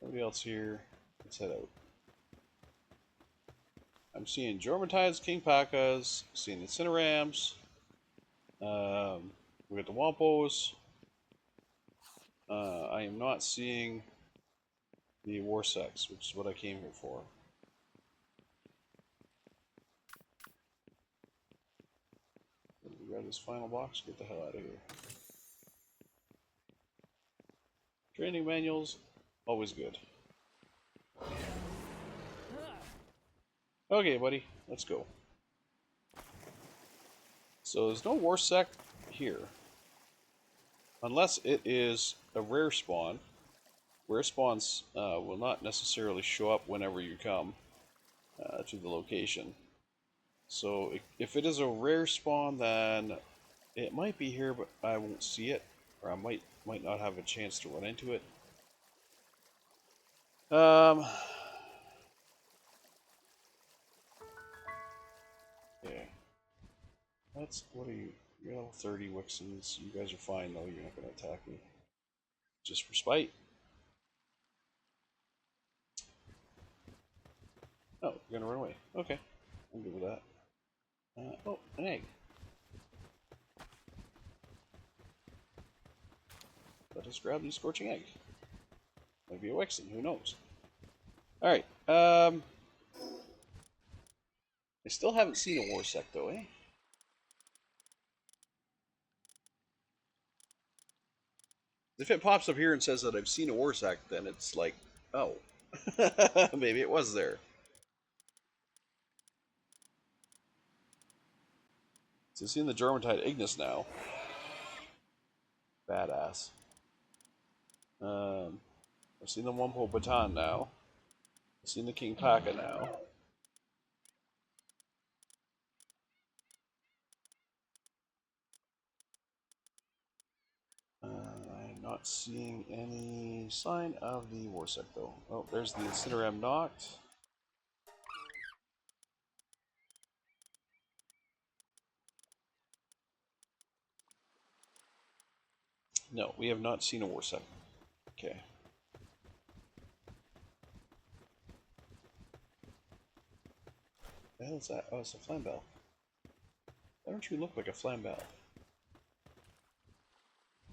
Nobody else here. Let's head out. I'm seeing Jormuntides, King Pakas, seeing the Incinerams. We got the Wampos. I am not seeing the Warsex, which is what I came here for. Grab this final box, get the hell out of here. Training manuals, always good. Okay, buddy, let's go. So there's no Warsec here. Unless it is a rare spawn. Rare spawns will not necessarily show up whenever you come to the location. So if it is a rare spawn, then it might be here, but I won't see it, or I might not have a chance to run into it. Yeah. What are you? You're level 30 Wixens. You guys are fine though, you're not going to attack me. Just for spite. Oh, you're going to run away. Okay. I'm good with that. Oh, an egg. Let us grab the scorching egg. Maybe a Wixen, who knows? Alright, I still haven't seen a Warsec though, eh? If it pops up here and says that I've seen a Warsec, then it's like, oh. Maybe it was there. So I've seen the Jormuntide Ignis now. Badass. I've seen the Wumpo Baton now. I've seen the King Paka now. I'm not seeing any sign of the Warsec though. Oh, there's the Incineram knocked. No, we have not seen a Warsec. Okay. What the hell is that? Oh, it's a Flambell. Why don't you look like a Flambell?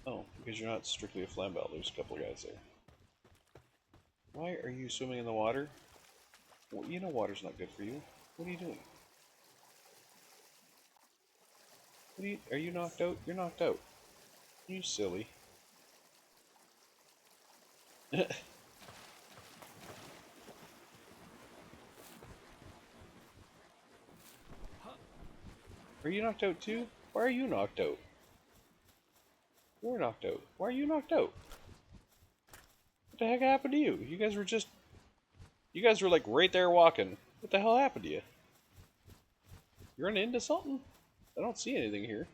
Oh, because you're not strictly a Flambell. There's a couple of guys there. Why are you swimming in the water? Well, you know water's not good for you. What are you doing? Are you knocked out? You're knocked out. You silly. Are you knocked out too? Why are you knocked out? You're knocked out. Why are you knocked out? What the heck happened to you? You guys were just... You guys were like right there walking. What the hell happened to you? You running into something? I don't see anything here.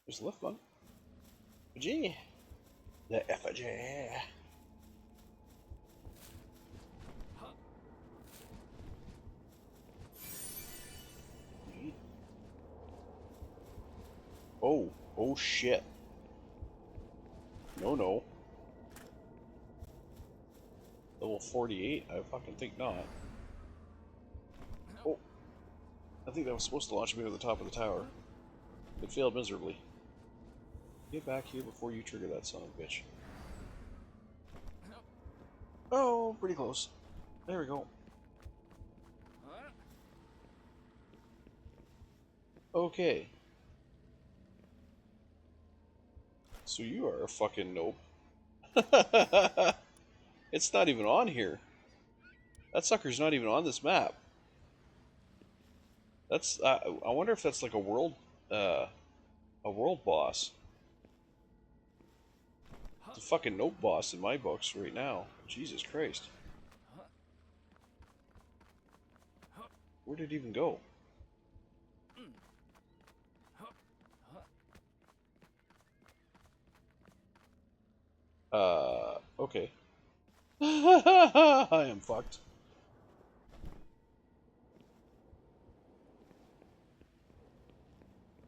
There's the lift button. Gee. The effigy. Oh. Oh shit. No, no. Level 48? I fucking think not. Oh. I think that was supposed to launch me to the top of the tower. It failed miserably. Get back here before you trigger that son of a bitch. Oh, pretty close. There we go. Okay. So you are a fucking nope. It's not even on here. That sucker's not even on this map. That's I wonder if that's like a world boss. It's a fucking nope boss in my books right now. Jesus Christ. Where did it even go? Okay. I am fucked.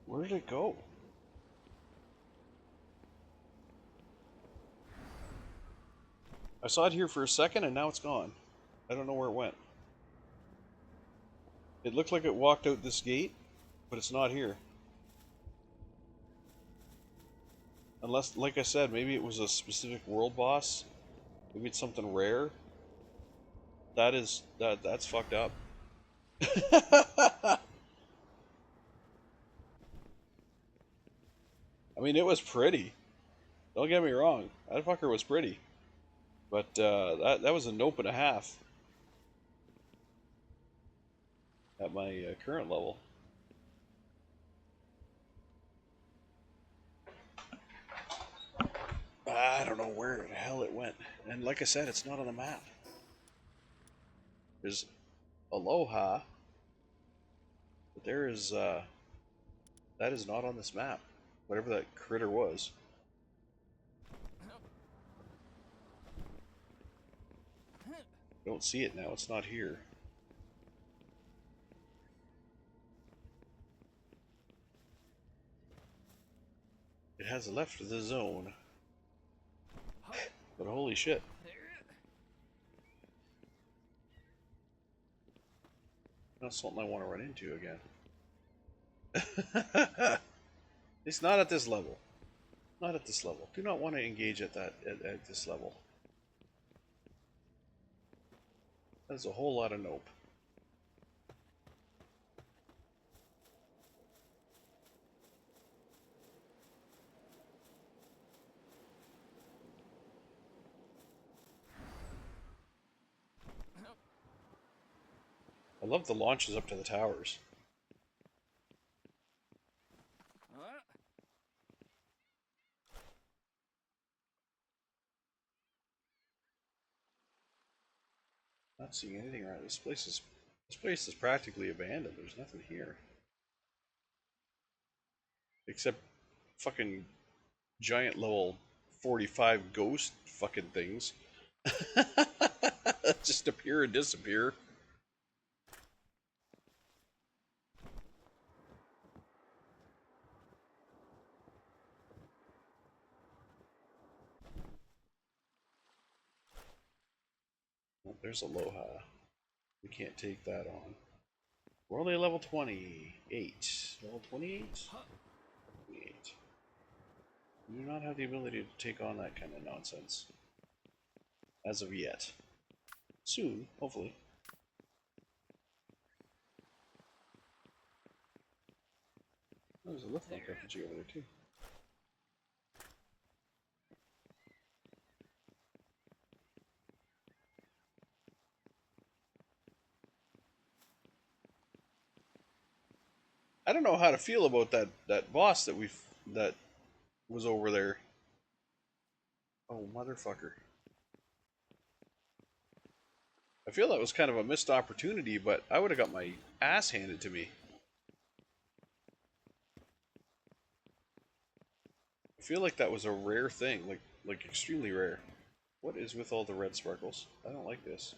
Where did it go? I saw it here for a second and now it's gone. I don't know where it went. It looked like it walked out this gate, but it's not here. Unless, like I said, maybe it was a specific world boss. Maybe it's something rare. That's fucked up. I mean, it was pretty. Don't get me wrong. That fucker was pretty. But that was a nope and a half at my current level. I don't know where the hell it went. And like I said, it's not on the map. There's Aloha, but there is that is not on this map. Whatever that critter was. I don't see it now. It's not here. It has left the zone. But holy shit. That's something I want to run into again. It's not at this level. Not at this level. Do not want to engage at this level. That's a whole lot of nope. I love the launches up to the towers. Not seeing anything around. This place is practically abandoned. There's nothing here. Except fucking giant level 45 ghost fucking things. Just appear and disappear. there's Aloha. We can't take that on. We're only level 28. Level 28? 28. We do not have the ability to take on that kind of nonsense. As of yet. Soon, hopefully. Oh, there's a lift lock refugee over there too. I don't know how to feel about that boss that was over there. Oh, motherfucker. I feel that was kind of a missed opportunity, but I would have got my ass handed to me. I feel like that was a rare thing, like extremely rare. What is with all the red sparkles? I don't like this.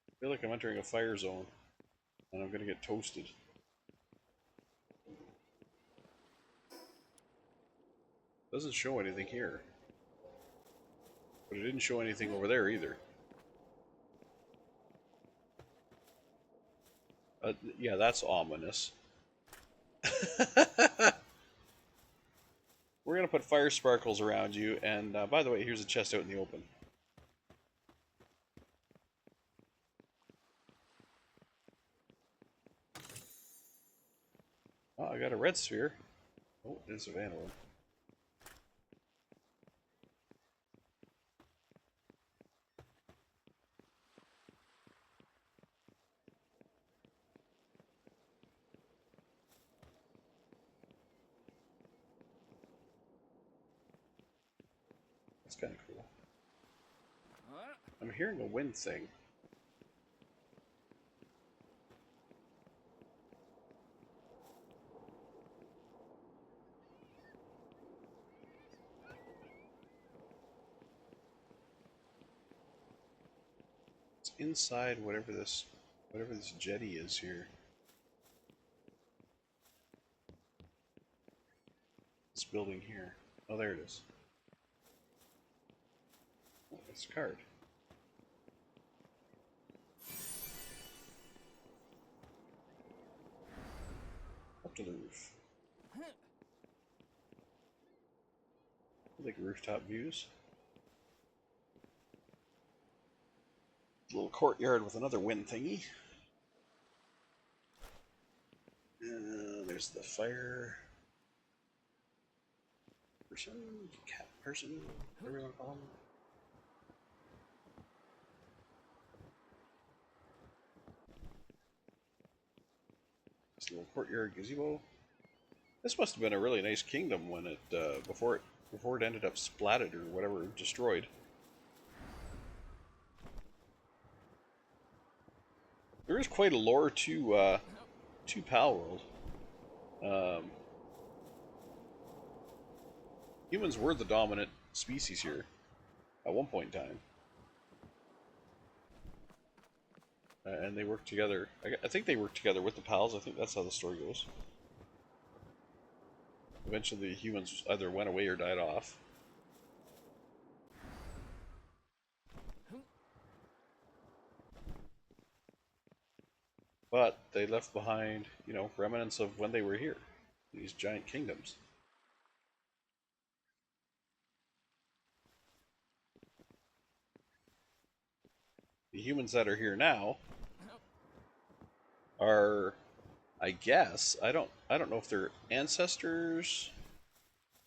I feel like I'm entering a fire zone, and I'm gonna get toasted. Doesn't show anything here. But it didn't show anything over there either. Yeah, that's ominous. We're gonna put fire sparkles around you, and by the way, here's a chest out in the open. Oh, I got a red sphere. Oh, there's a Vanillin. That's kind of cool. I'm hearing a wind thing. It's inside whatever this jetty is here. This building here. Oh, there it is. Oh, it's a card. Up to the roof. I like rooftop views. A little courtyard with another wind thingy. There's the fire person, cat person, whatever you want to call him. This little courtyard gazebo. This must have been a really nice kingdom when it before it ended up splatted or whatever, destroyed. There is quite a lore to Palworld. Humans were the dominant species here at one point in time, and they worked together. I think they worked together with the Pals. I think that's how the story goes. Eventually, the humans either went away or died off. But they left behind, you know, remnants of when they were here. These giant kingdoms. The humans that are here now are, I guess, I don't know if their ancestors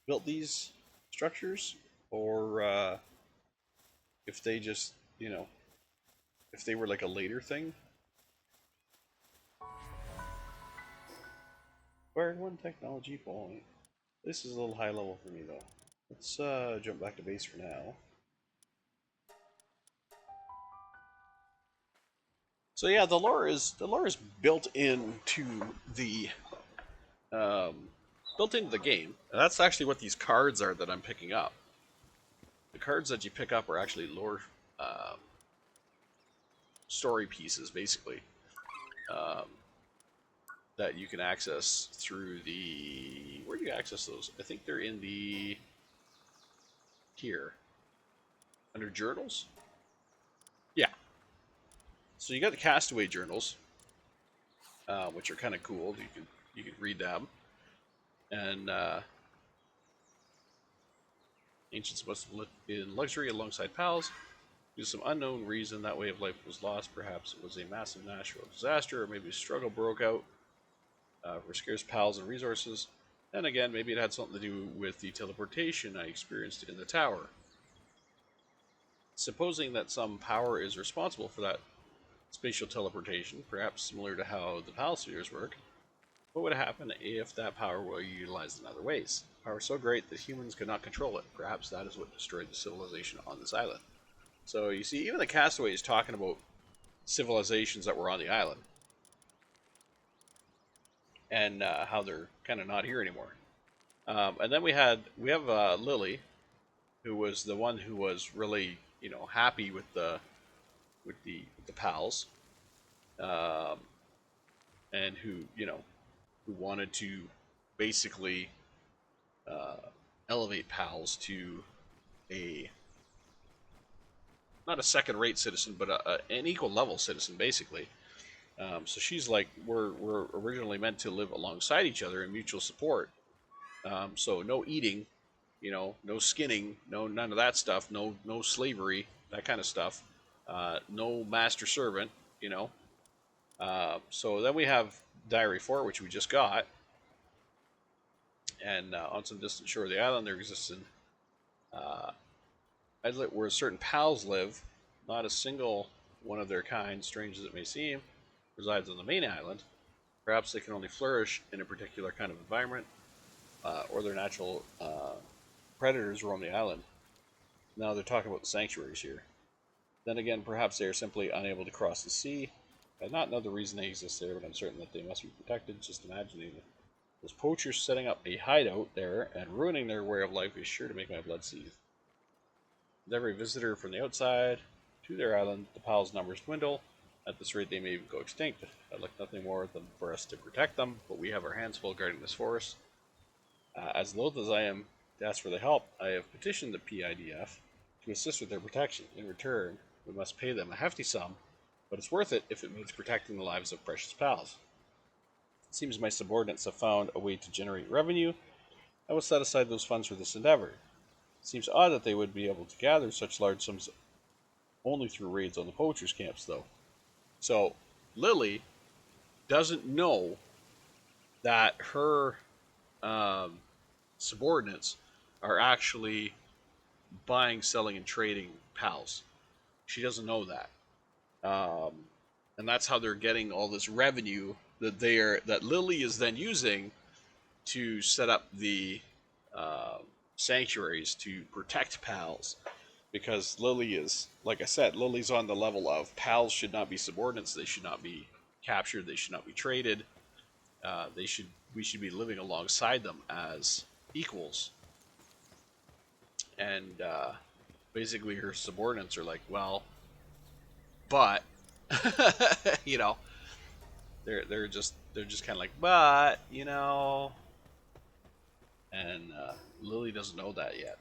built these structures or if they just, you know, if they were like a later thing. Acquired one technology point. This is a little high level for me though. Let's jump back to base for now. So yeah, the lore is built into the game, and that's actually what these cards are that I'm picking up. The cards that you pick up are actually lore story pieces, basically, that you can access through the. Where do you access those? I think they're in the here under journals. So you got the castaway journals, which are kind of cool. You could read them, and ancients must have lived in luxury alongside pals. Due to some unknown reason, that way of life was lost. Perhaps it was a massive natural disaster, or maybe a struggle broke out for scarce pals and resources. And again, maybe it had something to do with the teleportation I experienced in the tower. Supposing that some power is responsible for that spatial teleportation, perhaps similar to how the pal spheres work, what would happen if that power were utilized in other ways? Power so great that humans could not control it. Perhaps that is what destroyed the civilization on this island. So you see, even the castaways talking about civilizations that were on the island, and how they're kind of not here anymore. And then we have Lily, who was the one who was really happy with the pals, um, and who wanted to basically uh, elevate pals to a not a second-rate citizen, but an equal level citizen, basically. So she's like, we're originally meant to live alongside each other in mutual support. So no eating, no skinning, none of that stuff, no slavery, that kind of stuff. No master servant, you know. So then we have Diary 4, which we just got, and on some distant shore of the island, there exists an islet where certain pals live. Not a single one of their kind, strange as it may seem, resides on the main island. Perhaps they can only flourish in a particular kind of environment, or their natural predators roam the island. Now they're talking about the sanctuaries here. Then again, perhaps they are simply unable to cross the sea. I do not know the reason they exist there, but I'm certain that they must be protected. Just imagining those poachers setting up a hideout there and ruining their way of life is sure to make my blood seethe. With every visitor from the outside to their island, the pals' numbers dwindle. At this rate, they may even go extinct. I'd like nothing more than for us to protect them, but we have our hands full guarding this forest. As loath as I am to ask for the help, I have petitioned the PIDF to assist with their protection. In return, we must pay them a hefty sum, but it's worth it if it means protecting the lives of precious pals. It seems my subordinates have found a way to generate revenue. I will set aside those funds for this endeavor. It seems odd that they would be able to gather such large sums only through raids on the poachers' camps, though. So, Lily doesn't know that her subordinates are actually buying, selling, and trading pals. She doesn't know that, and that's how they're getting all this revenue that Lily is then using to set up the sanctuaries to protect pals. Because Lily is, like I said, Lily's on the level of pals should not be subordinates. They should not be captured. They should not be traded. We should be living alongside them as equals. And basically, her subordinates are like, well, but they're just kind of like, but and Lily doesn't know that yet.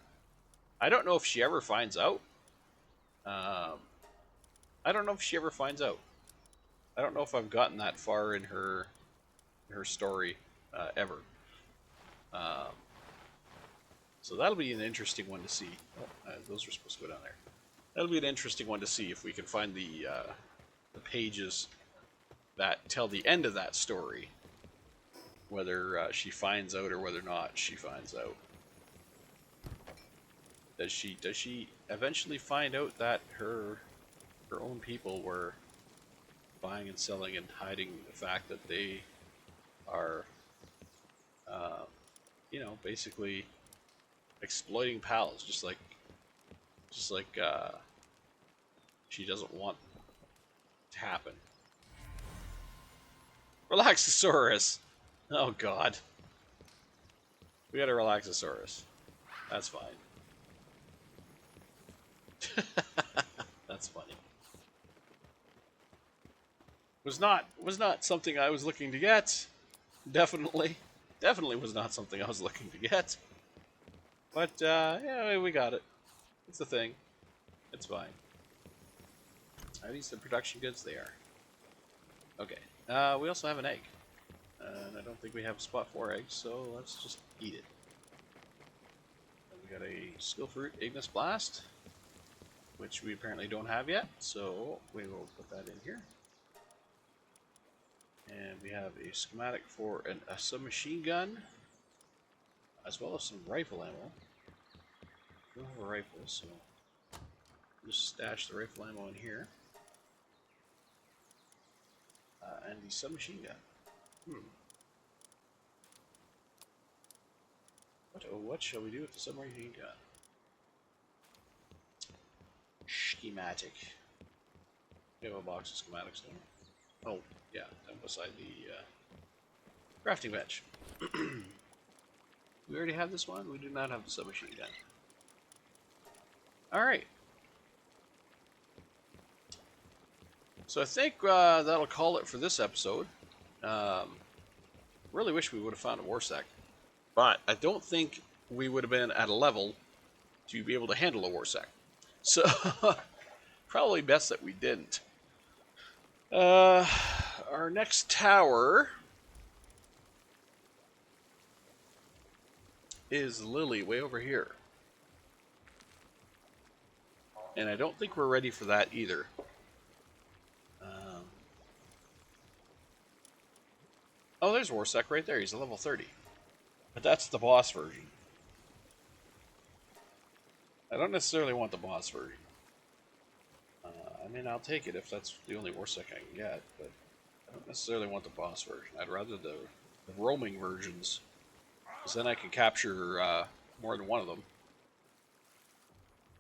I don't know if she ever finds out. I don't know if she ever finds out. I don't know if I've gotten that far in her story ever. So that'll be an interesting one to see. Those are supposed to go down there. That'll be an interesting one to see if we can find the pages that tell the end of that story. Whether she finds out or whether or not she finds out. Does she eventually find out that her own people were buying and selling and hiding the fact that they are, basically exploiting pals, just like she doesn't want to happen. Relaxosaurus! Oh God. We got a Relaxosaurus. That's fine. That's funny. Was not something I was looking to get. Definitely was not something I was looking to get. But yeah, we got it. It's a thing. It's fine. Are these the production goods? They are. Okay. We also have an egg. And I don't think we have a spot for eggs, so let's just eat it. And we got a skill fruit Ignis Blast, which we apparently don't have yet, so we will put that in here. And we have a schematic for a submachine gun, as well as some rifle ammo. We don't have a rifle, so just stash the rifle ammo in here. And the submachine gun. What shall we do with the submachine gun? Schematic. We have a box of schematics there. Oh, yeah, down beside the crafting bench. We already have this one. We do not have the submachine gun. Alright. So I think that'll call it for this episode. Really wish we would have found a war sack. But I don't think we would have been at a level to be able to handle a war sack. So, probably best that we didn't. Our next tower is Lily, way over here. And I don't think we're ready for that either. Oh, there's Warsec right there. He's a level 30. But that's the boss version. I don't necessarily want the boss version. I mean, I'll take it if that's the only Warsec I can get, but I don't necessarily want the boss version. I'd rather the roaming versions, because then I can capture more than one of them.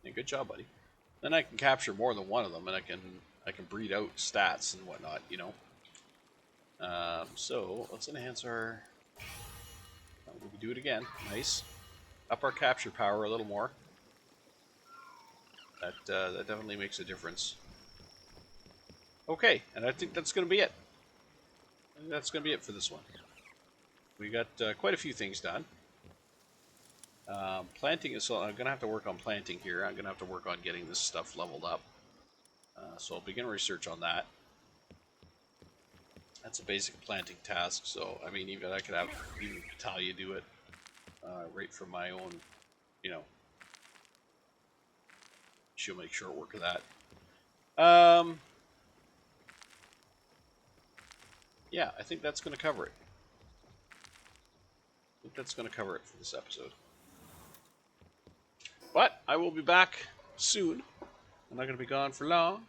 Yeah, good job, buddy. Then I can capture more than one of them, and I can breed out stats and whatnot, you know. So let's enhance our. We can do it again. Nice. Up our capture power a little more. That definitely makes a difference. Okay, and I think that's going to be it. That's going to be it for this one. We got quite a few things done. Planting is. I'm going to have to work on planting here. I'm going to have to work on getting this stuff leveled up. So I'll begin research on that. That's a basic planting task. So I mean, even I could have even Talia do it right from my own. You know, she'll make short work of that. Yeah, I think that's going to cover it. I think that's going to cover it for this episode. But I will be back soon. I'm not going to be gone for long.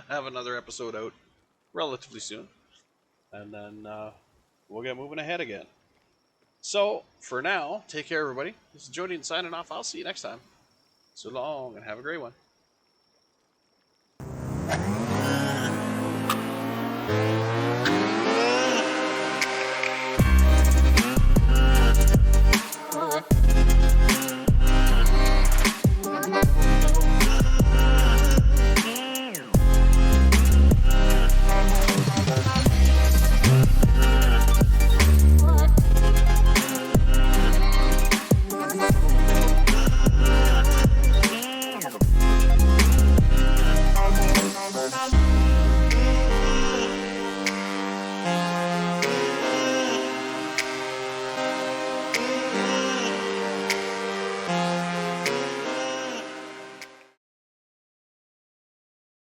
Have another episode out relatively soon. And then we'll get moving ahead again. So, for now, take care, everybody. This is Jody signing off. I'll see you next time. So long, and have a great one.